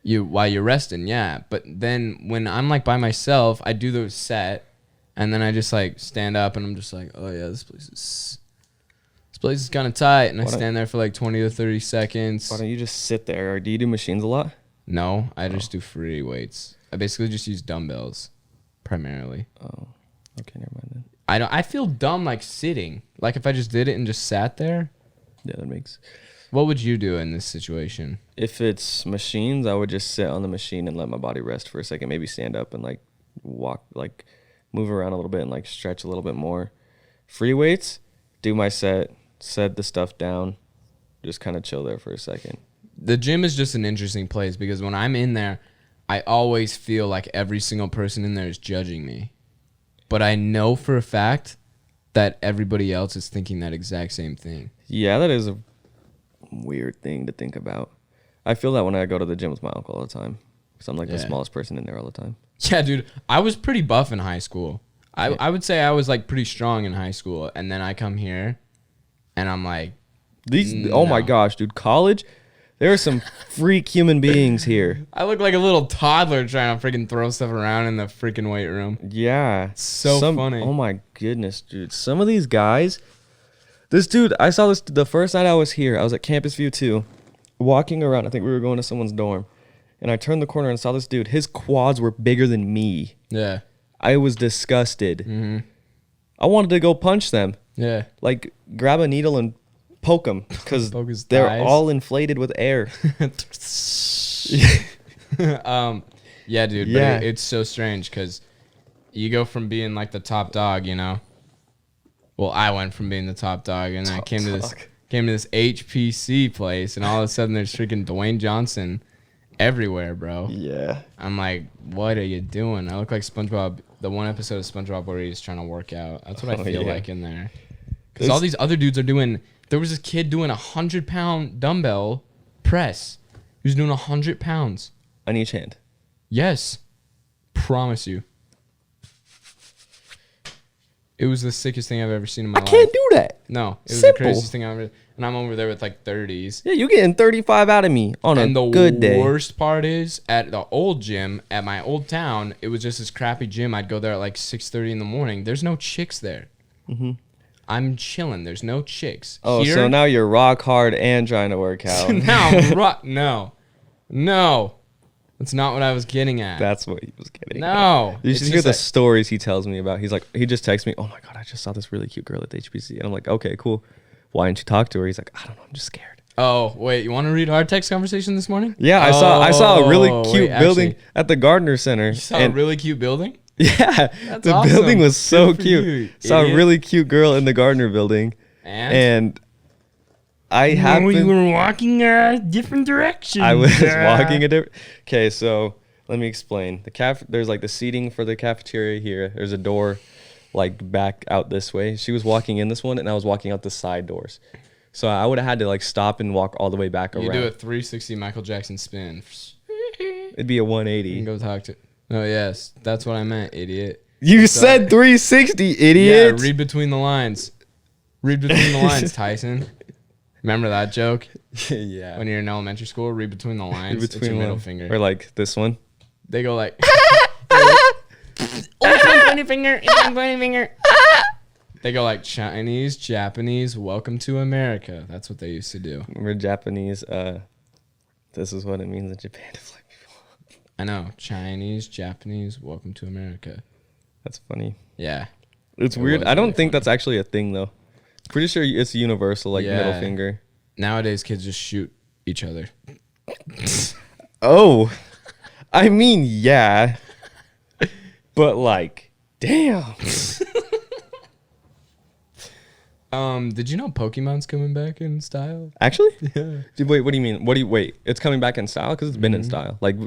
While you're resting, yeah. But then when I'm like by myself, I do the set, and then I just like stand up, and I'm just like, oh yeah, this place is kind of tight, and I stand there for like 20 to 30 seconds. Why don't you just sit there? Or do you do machines a lot? No, I just do free weights. I basically just use dumbbells, primarily. Oh, okay, never mind then. I feel dumb like sitting. Like if I just did it and just sat there. Yeah, that makes. What would you do in this situation? If it's machines, I would just sit on the machine and let my body rest for a second. Maybe stand up and like walk, like move around a little bit and like stretch a little bit more. Free weights, do my set the stuff down, just kind of chill there for a second. The gym is just an interesting place because when I'm in there, I always feel like every single person in there is judging me. But I know for a fact that everybody else is thinking that exact same thing. Yeah, that is a weird thing to think about. I feel that when I go to the gym with my uncle all the time because I'm like the smallest person in there all the time. Yeah, dude, I was pretty buff in high school. I would say I was like pretty strong in high school. And then I come here and I'm like, Oh my gosh, dude, college? There are some freak human beings here. I look like a little toddler trying to freaking throw stuff around in the freaking weight room. Yeah. So funny. Oh my goodness, dude. Some of these guys. This dude, I saw this the first night I was here. I was at Campus View 2, walking around. I think we were going to someone's dorm. And I turned the corner and saw this dude. His quads were bigger than me. Yeah. I was disgusted. Mm-hmm. I wanted to go punch them. Yeah. Like, grab a needle and poke them because they're thighs. all inflated with air. Yeah, dude. Yeah. But it's so strange because you go from being like the top dog, you know. Well, I went from being the top dog, and then I came to this HPC place, and all of a sudden there's freaking Dwayne Johnson everywhere, bro. Yeah. I'm like, what are you doing? I look like SpongeBob. The one episode of SpongeBob where he's trying to work out. That's what I feel like in there. Because all these other dudes are doing. There was this kid doing 100-pound dumbbell press. He was doing 100 pounds. On each hand. Yes. Promise you. It was the sickest thing I've ever seen in my life. I can't do that. No. It was Simple. the craziest thing I've ever. And I'm over there with like 30s. Yeah, you're getting 35 out of me on a good day. And the worst part is, at the old gym, at my old town, it was just this crappy gym. I'd go there at like 6:30 in the morning. There's no chicks there. Mm-hmm. I'm chilling. There's no chicks. Oh, Here, so now you're rock hard and trying to work out. No. That's not what I was getting at. That's what he was getting. No. You It's should hear just the that- stories he tells me about. He's like, he just texts me, oh my God, I just saw this really cute girl at the HBC. And I'm like, okay, cool. Why didn't you talk to her? He's like, I don't know, I'm just scared. Oh, wait, you want to read our text conversation this morning? Yeah, I saw a really cute wait, building actually, at the Gardner Center. You saw a really cute building? Yeah, That's the awesome. building was so Good for cute. you, Saw a idiot. really cute girl in the Gardner building. And I happened... You were walking a different direction. I was walking a different... Okay, so let me explain. There's like the seating for the cafeteria here. There's a door like back out this way. She was walking in this one, and I was walking out the side doors. So I would have had to like stop and walk all the way back around. You do a 360 Michael Jackson spin. It'd be a You 180. can go talk to... Oh, yes. That's what I meant, idiot. You said 360, idiot. Yeah, read between the lines. Read between the lines, Tyson. Remember that joke? Yeah. When you're in elementary school, read between the lines. It's your middle finger. Or like this one. They go like... It's my pointy finger. It's my pointy finger. They go like Chinese, Japanese, welcome to America. That's what they used to do. Remember Japanese, this is what it means in Japan to fly people. I know. Chinese, Japanese, welcome to America. That's funny. Yeah. It's It weird. was I don't really think funny. that's actually a thing though. Pretty sure it's universal, like middle Yeah. finger. Nowadays, kids just shoot each other. Oh, I mean, yeah. But like, damn. Did you know Pokemon's coming back in style? Actually? Yeah. Dude, wait, what do you mean? Wait, it's coming back in style? Because it's been in style. Like,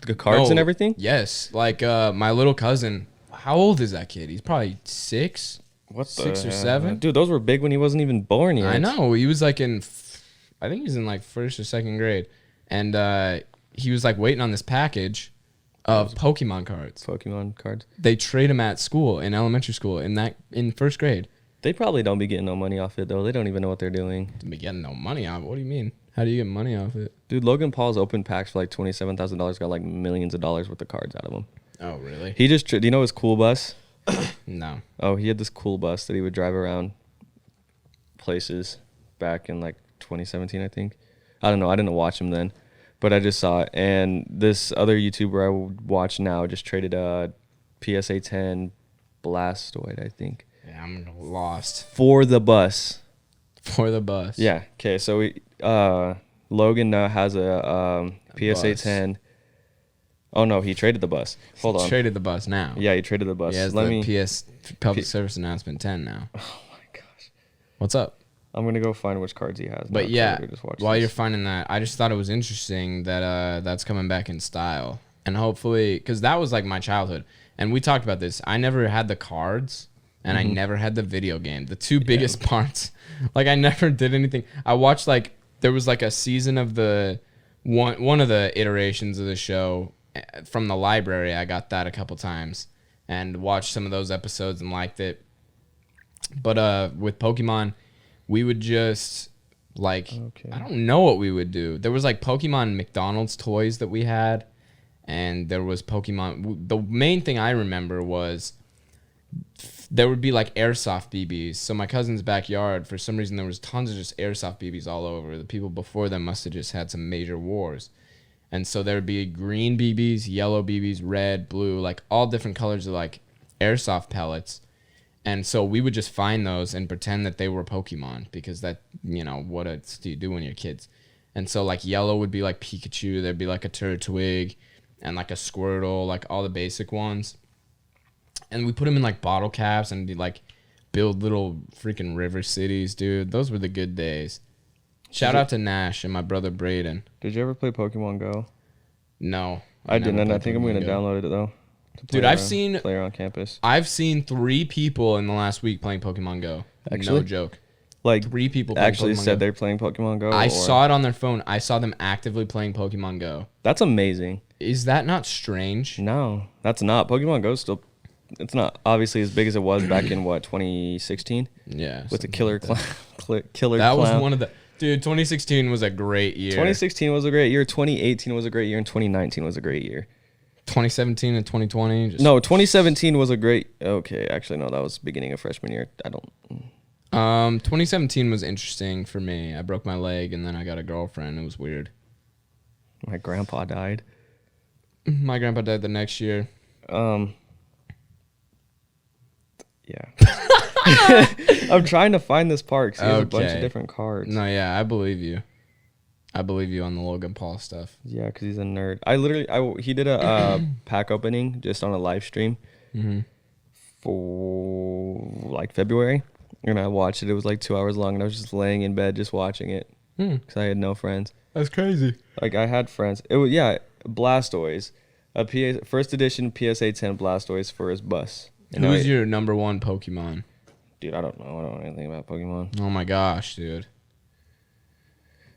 the cards and everything? Yes. Like, my little cousin, how old is that kid? He's probably 6? What 6 or 7? Dude, those were big when he wasn't even born yet. I know. He was like I think he's in like 1st or 2nd grade. And he was like waiting on this package of Pokemon cards. Pokemon cards. They trade him at school, in elementary school, in 1st grade. They probably don't be getting no money off it though. They don't even know what they're doing. To be getting no money off it. What do you mean? How do you get money off it? Dude, Logan Paul's open packs for like $27,000 got like millions of dollars worth of cards out of them. Oh, really? He just, do you know his cool bus? No. Oh, he had this cool bus that he would drive around places back in like 2017, I think. I don't know. I didn't watch him then, but I just saw it. And this other YouTuber I watch now just traded a PSA 10 Blastoid, I think. Yeah, I'm lost. For the bus. For the bus. Yeah. Okay. So Logan now has a PSA bus. 10. Oh no, he traded the bus. Hold on. Traded the bus now. Yeah, he traded the bus. He has the PS Public Service Announcement 10 now. Oh my gosh. What's up? I'm gonna go find which cards he has. But now, yeah, we just watch while this. you're finding that, I just thought it was interesting that that's coming back in style. And hopefully, because that was like my childhood. And we talked about this. I never had the cards, and I never had the video game. The two biggest parts. Like, I never did anything. I watched, like, there was like a season of the one of the iterations of the show from the library. I got that a couple times and watched some of those episodes and liked it. But with Pokemon, we would just, like, I don't know what we would do. There was, like, Pokemon McDonald's toys that we had, and there was Pokemon. The main thing I remember was there would be, like, airsoft BBs. So my cousin's backyard, for some reason, there was tons of just airsoft BBs all over. The people before them must have just had some major wars. And so there would be green BBs, yellow BBs, red, blue, like, all different colors of, like, airsoft pellets. And so we would just find those and pretend that they were Pokemon, because that, you know, what else do you do when you're kids? And so, like, yellow would be like Pikachu. There'd be like a Turtwig and like a Squirtle, like all the basic ones. And we put them in like bottle caps and like build little freaking river cities, dude. Those were the good days. Shout out to Nash and my brother Braden. Did you ever play Pokemon Go? No. I didn't, and I played think I'm Pokemon gonna Go. download it though. Dude, I've seen player on campus. I've seen 3 people in the last week playing Pokemon Go. Actually? No joke. Like 3 people playing actually Pokemon said Go. they're playing Pokemon Go. I or- saw it on their phone. I saw them actively playing Pokemon Go. That's amazing. Is that not strange? No, that's not. Pokemon Go still. It's not obviously as big as it was back in what 2016 Yeah. with the something killer like that. killer. That was clown. one of the. Dude, 2016 was a great year. 2016 was a great year. 2018 was a great year, and 2019 was a great year. 2017 and 2020. Just, No, 2017 was a great. Okay, actually, no, that was beginning of freshman year. I don't. 2017 was interesting for me. I broke my leg and then I got a girlfriend. It was weird. My grandpa died. My grandpa died the next year. Yeah. I'm trying to find this park. So he has a bunch of Okay. different cards. No, yeah, I believe you. I believe you on the Logan Paul stuff. Yeah, because he's a nerd. He did a pack opening just on a live stream for like February, and I watched it. It was like 2 hours long, and I was just laying in bed just watching it because I had no friends. That's crazy. Like I had friends. It was Blastoise, first edition PSA 10 Blastoise for his bus. And Who's your number 1 Pokemon? Dude, I don't know. I don't know anything about Pokemon. Oh my gosh, dude.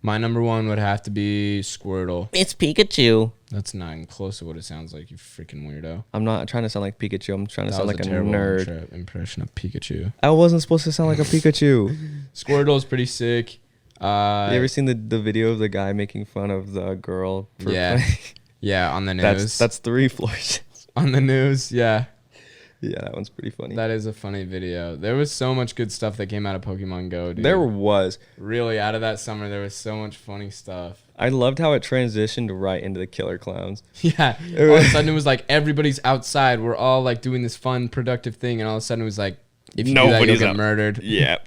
My number 1 would have to be Squirtle. It's Pikachu. That's not even close to what it sounds like, you freaking weirdo. I'm not trying to sound like Pikachu. I'm trying to That sound was like a terrible nerd. impression of Pikachu. I wasn't supposed to sound like a Pikachu. Squirtle's pretty sick. You ever seen the video of the guy making fun of the girl? For Yeah. playing? Yeah, on the news. That's 3 floors. on the news, yeah. Yeah, that one's pretty funny. That is a funny video. There was so much good stuff that came out of Pokemon Go, dude. There was. Really, out of that summer, there was so much funny stuff. I loved how it transitioned right into the killer clowns. Yeah. All of a sudden, it was like everybody's outside. We're all like doing this fun, productive thing, and all of a sudden, it was like, if you do that, you'll Nobody's get up. murdered. Yeah.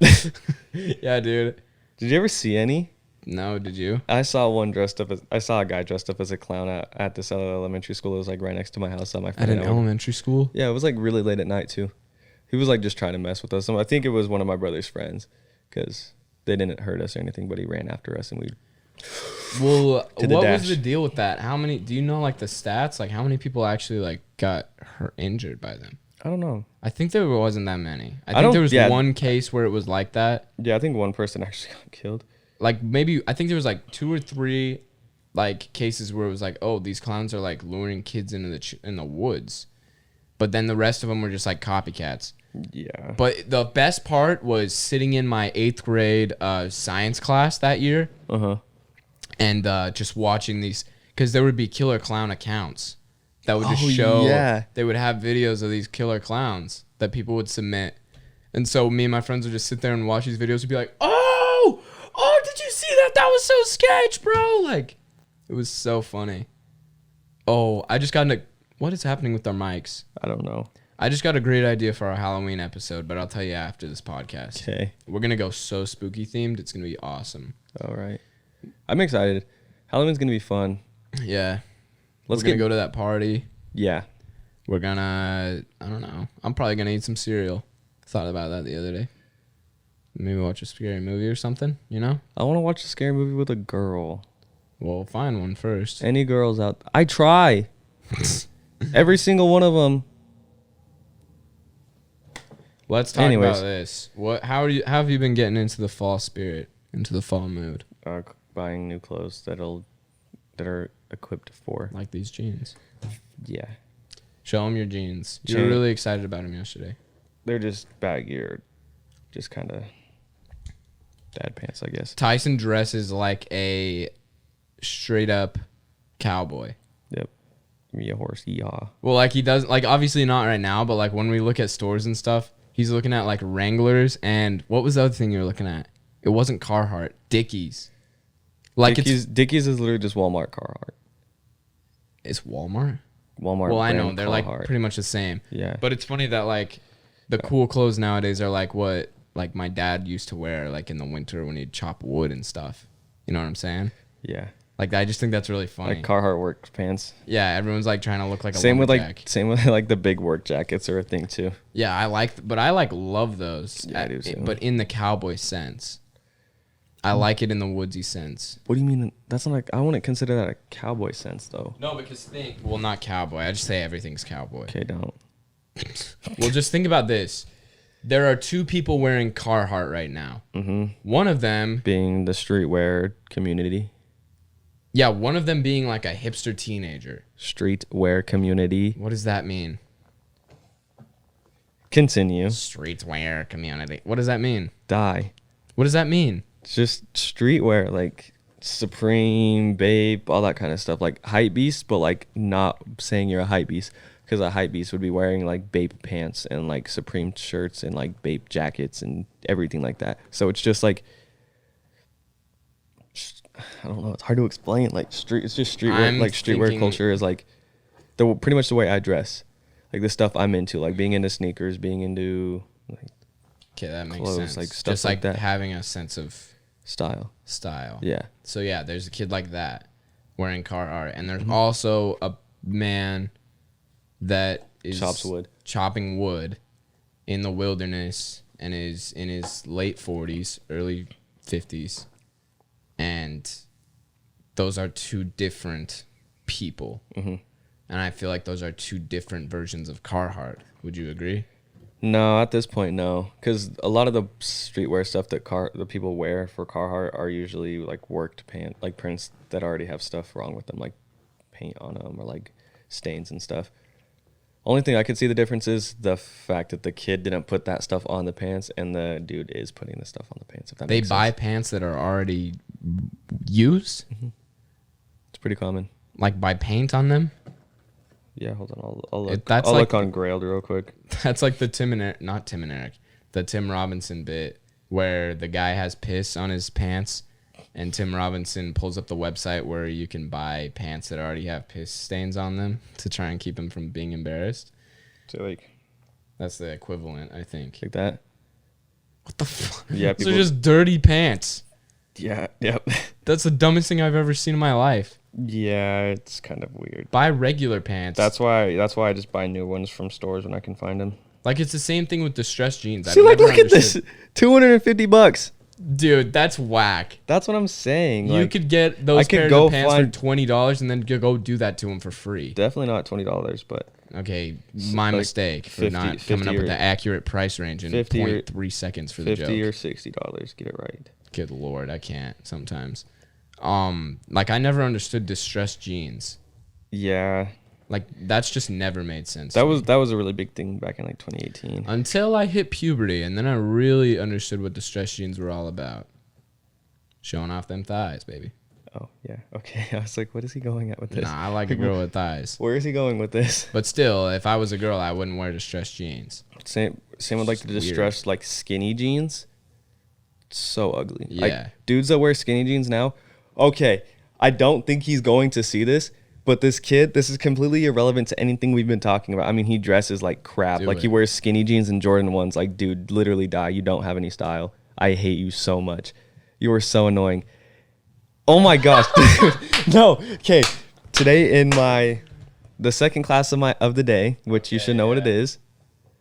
Yeah, dude. Did you ever see any? No, did you? I saw a guy dressed up as a clown at this elementary school. It was like right next to my house. My At friend an and I were- elementary school? Yeah, it was like really late at night too. He was like just trying to mess with us. I think it was one of my brother's friends because they didn't hurt us or anything, but he ran after us and we. Well, To the what dash. was the deal with that? How many, do you know like the stats? Like how many people actually like got hurt, injured by them? I don't know. I think there wasn't that many. I don't- think there was yeah. one case where it was like that. Yeah, I think one person actually got killed. Like maybe, I think there was like 2 or 3 like cases where it was like, oh, these clowns are like luring kids into in the woods. but then the rest of them were just like copycats. Yeah. But the best part was sitting in my 8th grade science class that year. And just watching these, because there would be killer clown accounts that would just show. Yeah. They would have videos of these killer clowns that people would submit. And so me and my friends would just sit there and watch these videos and be like, oh, did you see that? That was so sketch, bro. Like, it was so funny. Oh, I just got into, what is happening with our mics? I don't know. I just got a great idea for our Halloween episode, but I'll tell you after this podcast. Okay. We're going to go so spooky themed. It's going to be awesome. All right. I'm excited. Halloween's going to be fun. Yeah. We're going to go to that party. Yeah. We're going to, I don't know. I'm probably going to eat some cereal. Thought about that the other day. Maybe watch a scary movie or something, you know? I want to watch a scary movie with a girl. Well, find one first. Any girls out? I try. Every single one of them. Let's talk Anyways. about this. How have you been getting into the fall spirit, into the fall mood? Buying new clothes that are equipped for. Like these jeans. Yeah. Show them your jeans. You were really excited about them yesterday. They're just baggy or just kind of dad pants, I guess. Tyson dresses like a straight up cowboy. Yep. Give me a horse. Yeehaw. Well, like he does, like obviously not right now, but like when we look at stores and stuff, he's looking at like Wranglers and what was the other thing you were looking at? It wasn't Carhartt. Dickies. Like Dickies is literally just Walmart Carhartt. It's Walmart? Walmart. Well, I know. brand They're Carhartt. like pretty much the same. Yeah. But it's funny that like the cool clothes nowadays are like what like my dad used to wear like in the winter when he'd chop wood and stuff. You know what I'm saying? Yeah. Like I just think that's really funny. Like Carhartt work pants. Yeah, everyone's like trying to look like a Same with lumberjack. like the big work jackets are a thing too. Yeah, I love those. Yeah, I do too. But in the cowboy sense. I like it in the woodsy sense. What do you mean? That's not like, I wouldn't consider that a cowboy sense though. No, because well, not cowboy. I just say everything's cowboy. Okay, don't. Well, just think about this. There are 2 people wearing Carhartt right now. Mm-hmm. One of them Being the streetwear community. Yeah, one of them being like a hipster teenager. Streetwear community. What does that mean? Continue. Streetwear community. What does that mean? Die. What does that mean? It's just streetwear, like Supreme, Bape, all that kind of stuff. Like hype beast, but like not saying you're a hype beast, because a hype beast would be wearing like Bape pants and like Supreme shirts and like Bape jackets and everything like that. So it's just like, I don't know. It's hard to explain. Like it's just streetwear. Like streetwear culture is like pretty much the way I dress. Like the stuff I'm into, like being into sneakers, being into like Okay, that makes clothes, sense. like stuff Just like that. having a sense of style. Yeah. So yeah, there's a kid like that wearing Carhartt, and there's also a man that is chopping wood in the wilderness and is in his late 40s, early 50s, and those are 2 different people. And I feel like those are 2 different versions of Carhartt. Would you agree? No, at this point, no, because a lot of the streetwear stuff that the people wear for Carhartt are usually like worked like prints that already have stuff wrong with them, like paint on them or like stains and stuff. Only thing I could see the difference is the fact that the kid didn't put that stuff on the pants, and the dude is putting the stuff on the pants. If that They makes buy sense. pants that are already used, It's pretty common. like buy paint on them. Yeah, hold on. I'll look. That's I'll like- look on Grailed real quick. That's like the the Tim Robinson bit where the guy has piss on his pants, and Tim Robinson pulls up the website where you can buy pants that already have piss stains on them to try and keep him from being embarrassed. So like That's the equivalent, I think. that. What the fuck? Yeah, Those are just dirty pants. Yeah. Yep. That's the dumbest thing I've ever seen in my life. Yeah, it's kind of weird. Buy regular pants. That's why I just buy new ones from stores when I can find them. Like, it's the same thing with distressed jeans. See, like, look at this, $250. Dude, that's whack. That's what I'm saying. You Like, could get those I could pairs go of pants find- for $20 and then go do that to them for free. definitely not $20, but Okay, my like mistake for 50 not coming up or- with the accurate price range in 50 or- 0.3 seconds for the $50 joke. or $60. Get it right. Good lord, I can't sometimes. Like I never understood distressed jeans. Yeah, Like, that's just never made sense. That was a really big thing back in like 2018. Until I hit puberty, and then I really understood what the stretch jeans were all about. Showing off them thighs, baby. Oh, yeah. Okay. I was like, what is he going at with this? Nah, I like a girl with thighs. Where is he going with this? But still, if I was a girl, I wouldn't wear distressed jeans. Same with like the distressed like skinny jeans. It's so ugly. Yeah. Like dudes that wear skinny jeans now. Okay, I don't think he's going to see this, but this kid, this is completely irrelevant to anything we've been talking about. I mean, he dresses like crap. Do Like he it. wears skinny jeans and Jordan 1s. Like, dude, literally die. You don't have any style. I hate you so much. You are so annoying. Oh my gosh. No. Okay. Today in the second class of the day, which you should know what it is.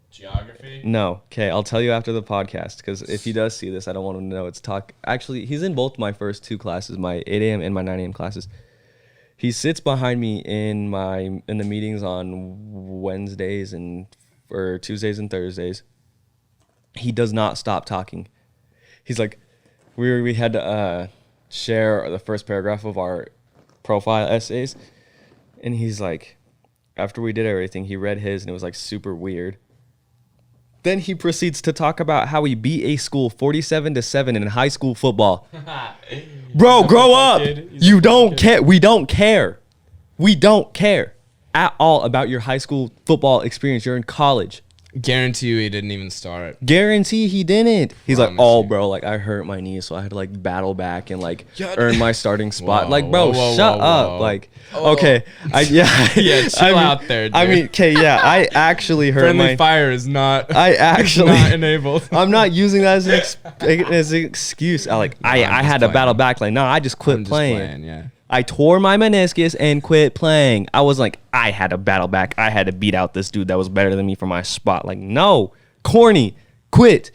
Geography? No. Okay, I'll tell you after the podcast, because if he does see this, I don't want him to know it's talk. Actually, he's in both my first two classes, my 8 a.m. and my 9 a.m. classes. He sits behind me in the meetings on Wednesdays or Tuesdays and Thursdays. He does not stop talking. He's like, we had to share the first paragraph of our profile essays, and he's like, after we did everything, he read his, and it was like super weird. Then he proceeds to talk about how he beat a school 47-7 in high school football. Bro, grow up. You don't care. We don't care. We don't care at all about your high school football experience. You're in college. Guarantee you he didn't even start. Guarantee he didn't. He's like, Promise oh, you. bro, like I hurt my knee, so I had to like battle back and like earn my starting spot. Whoa, like, bro, whoa, shut whoa, up. whoa. Like, okay, yeah, Chill out there, dude. I mean, okay, yeah, I actually hurt Friendly my. fire is not. I actually not enabled. I'm not using that as an excuse. I had to battle back. Like, no, I just quit I'm just playing. yeah. I tore my meniscus and quit playing. I was like, I had to battle back. I had to beat out this dude that was better than me for my spot. Like, no, corny, quit.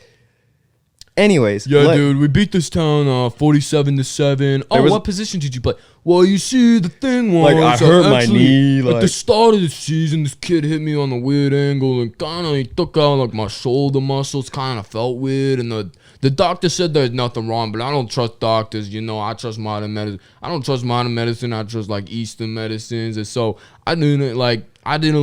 Anyways, Dude, we beat this town 47-7. Oh, was- what position did you play? Well, you see, the thing was, Like, I hurt my knee, At like- the start of the season, this kid hit me on a weird angle and kind of he took out like my shoulder muscles. Kind of felt weird, and the doctor said there's nothing wrong, but I don't trust doctors. You know, I trust modern medicine. I don't trust modern medicine. I trust like Eastern medicines, and so I didn't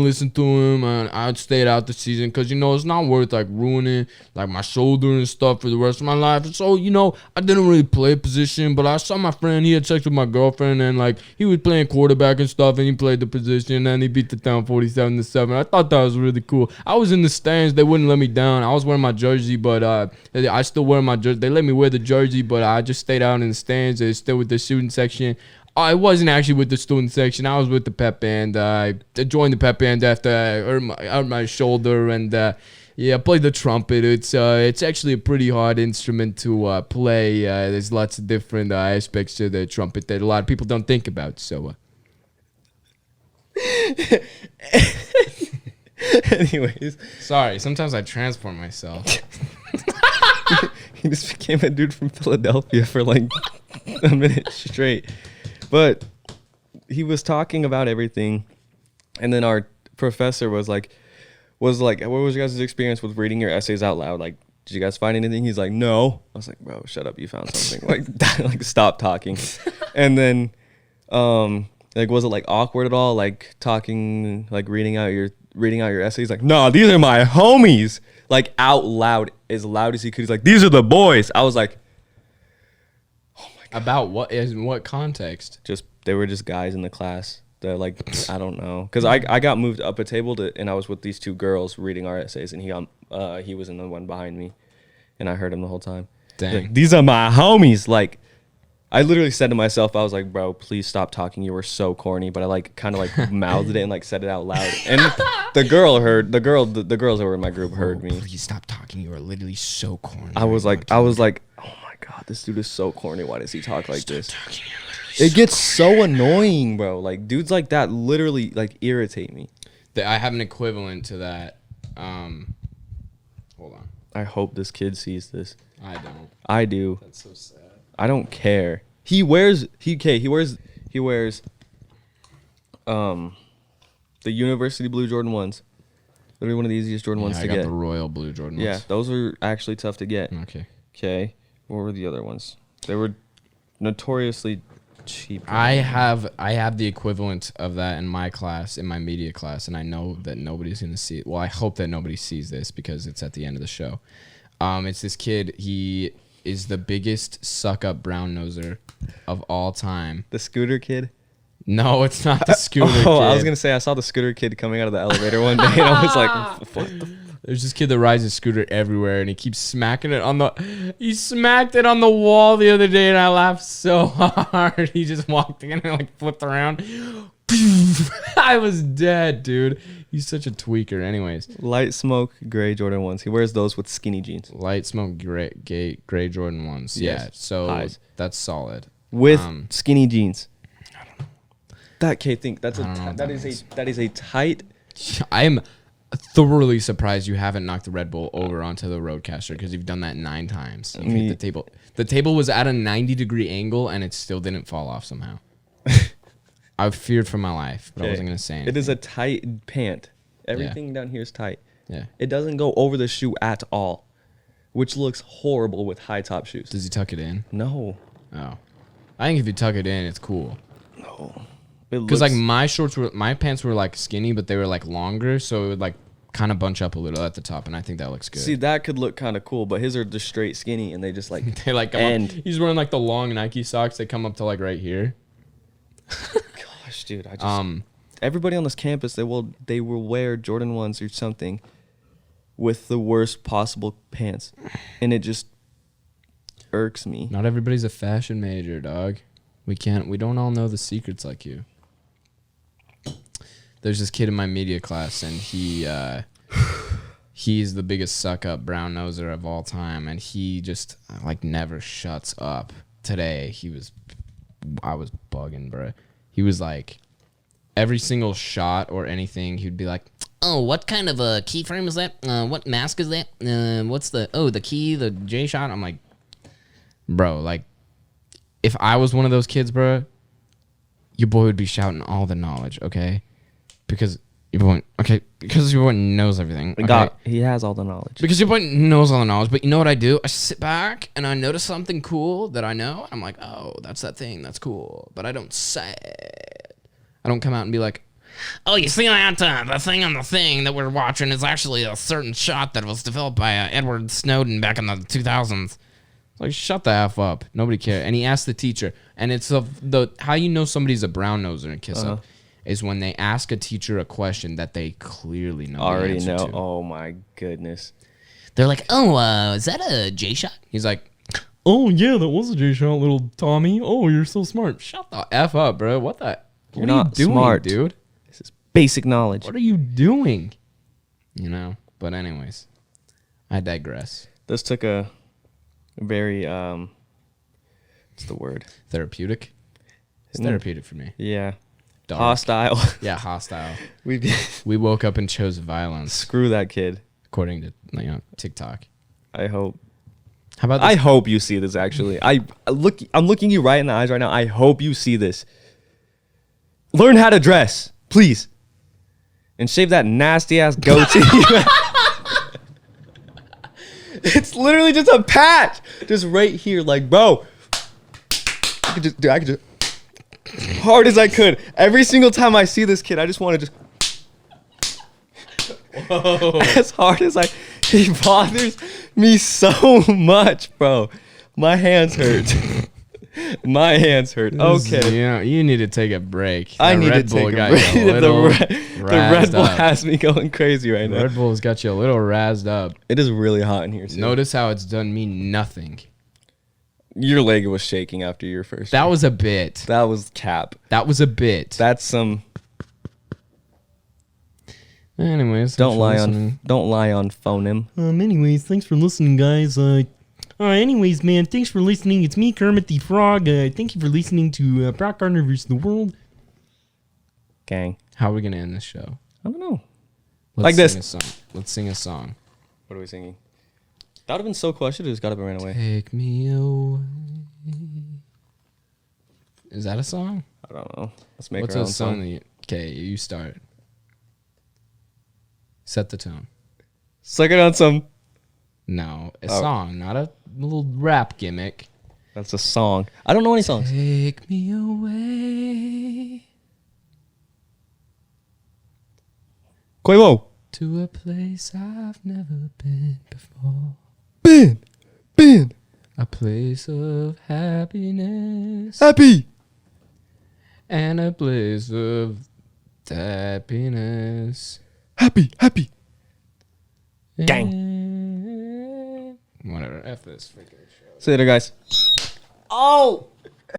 listen to him, and I stayed out the season because, you know, it's not worth, like, ruining, like, my shoulder and stuff for the rest of my life. And so, you know, I didn't really play a position, but I saw my friend, he had sex with my girlfriend, and, like, he was playing quarterback and stuff, and he played the position, and he beat the town 47-7. I thought that was really cool. I was in the stands. They wouldn't let me down. I was wearing my jersey, but I still wear my jersey. They let me wear the jersey, but I just stayed out in the stands. They still with the student section. I wasn't actually with the student section. I was with the pep band. I joined the pep band after I hurt my shoulder, and I played the trumpet. It's actually a pretty hard instrument to play. There's lots of different aspects to the trumpet that a lot of people don't think about. So, anyways, sorry. Sometimes I transform myself. he just became a dude from Philadelphia for like a minute straight. But he was talking about everything, and then our professor was like, what was your guys' experience with reading your essays out loud? Like, did you guys find anything? He's like, no. I was like, bro, shut up. You found something. like stop talking. And then, like, was it like awkward at all? Like talking, like reading out your essays? Like, no, these are my homies. Like out loud, as loud as he could. He's like, these are the boys. I was like, About what? In what context? they were just guys in the class that, like, I don't know, because I got moved up a table and I was with these two girls reading our essays, and he was in the one behind me, and I heard him the whole time. Dang. Like, these are my homies. Like, I literally said to myself, I was like, bro, please stop talking. You were so corny. But I like kind of like mouthed it and like said it out loud, and the girls that were in my group heard me. Please stop talking. You are literally so corny. I was like, oh my god, this dude is so corny. Why does he talk like this? It gets so annoying, bro. Like, dudes like that literally like irritate me. I have an equivalent to that. Hold on. I hope this kid sees this. I don't. I do. That's so sad. I don't care. He wears the University Blue Jordan 1s. Literally one of the easiest Jordan 1s I to got get. the royal blue Jordan ones. Yeah, those are actually tough to get. Okay. Okay. What were the other ones? They were notoriously cheap. I have the equivalent of that in my class, in my media class, and I know that nobody's gonna see it. Well, I hope that nobody sees this because it's at the end of the show. It's this kid. He is the biggest suck up brown noser of all time. The scooter kid. No, it's not the scooter kid. I was gonna say I saw the scooter kid coming out of the elevator one day, and I was like, "What the?" There's this kid that rides a scooter everywhere, and he keeps smacking it on the. He smacked it on the wall the other day, and I laughed so hard. He just walked in and like flipped around. I was dead, dude. He's such a tweaker. Anyways, Light smoke gray Jordan 1s. He wears those with skinny jeans. light smoke gray Jordan ones. Yes. Yeah, so Highs. that's solid. With Um, skinny jeans. That kid think that's I don't know what that that is a tight. I am thoroughly surprised you haven't knocked the Red Bull over onto the Roadcaster because you've done that 9 times. You hit the table. The table was at a 90-degree angle and it still didn't fall off somehow. I feared for my life, but I wasn't gonna say anything. It is a tight pant. Everything down here is tight. Yeah. It doesn't go over the shoe at all, which looks horrible with high top shoes. Does he tuck it in? No. Oh, I think if you tuck it in, it's cool. No. Because like my pants were like skinny, but they were like longer, so it would like kind of bunch up a little at the top, and I think that looks good. See, that could look kind of cool, but his are just straight skinny, and they just like They like come end. up, he's wearing like the long Nike socks. They come up to like right here. Gosh, dude, I just everybody on this campus they will wear Jordan 1s or something with the worst possible pants, and it just irks me. Not everybody's a fashion major, dog. We don't all know the secrets like you. There's this kid in my media class, and he's the biggest suck up brown noser of all time, and he just like never shuts up. Today I was bugging, bro. He was like every single shot or anything, he'd be like, "Oh, what kind of a keyframe is that? What mask is that? What's the key, the J shot?" I'm like, bro, like if I was one of those kids, bro, your boy would be shouting all the knowledge, okay? Because your boy knows everything. Okay? He has all the knowledge. Because your boy knows all the knowledge, but you know what I do? I sit back and I notice something cool that I know. I'm like, oh, that's that thing. That's cool. But I don't say it. I don't come out and be like, oh, you see that? The thing on the thing that we're watching is actually a certain shot that was developed by Edward Snowden back in the 2000s. Like, shut the F up. Nobody cares. And he asked the teacher. And it's the how you know somebody's a brown noser and kiss up is when they ask a teacher a question that they clearly know Already the answer know. to. Oh my goodness. They're like, oh, is that a J shot? He's like, Oh, yeah, that was a J shot, little Tommy. Oh, you're so smart. shut the F up, bro. What the? You're What are you not doing, smart, dude? This is basic knowledge. What are you doing? You know? But anyways, I digress. This took a very what's the word? Therapeutic? It's therapeutic for me. Yeah. Dark. Hostile. Yeah, hostile. we We woke up and chose violence, screw that kid. according to TikTok. I hope. How about this? I hope you see this. Actually, I'm looking you right in the eyes right now. I hope you see this. Learn how to dress, please, and shave that nasty ass goatee. It's literally just a patch, just right here, like, bro. I could just hard as I could. Every single time I see this kid, I just want to just as hard as he bothers me so much, bro. My hands hurt. My hands hurt. Okay. You know, you need to take a break. I need to Red Bull take a got break. you a little The Red Bull razzed up. has me going crazy right now. Red Bull's got you a little razzed up. It is really hot in here too. Notice how it's done me nothing. Your leg was shaking after your first. That was a bit. That was cap. That was a bit. That's some. Anyways, Don't lie on phoneme. Anyways, thanks for listening, guys. Anyways, man, thanks for listening. It's me, Kermit the Frog. Thank you for listening to Broc Gardner vs. the World. Gang. How are we gonna end this show? I don't know. Let's Like sing this. A song. Let's sing a song. What are we singing? That would have been so cool. I should have just got up and ran away. Take me away. Is that a song? I don't know. Let's make What's our a own song? song. Okay, you start. Set the tone. Suck it on some. No, a Oh. song, not a little rap gimmick. That's a song. I don't know any songs. Take me away Quavo. to a place I've never been before. Ben. A place of happiness Happy. and a place of happiness. Happy. Gang. Whatever. F this freaking show. See you later, guys. Oh!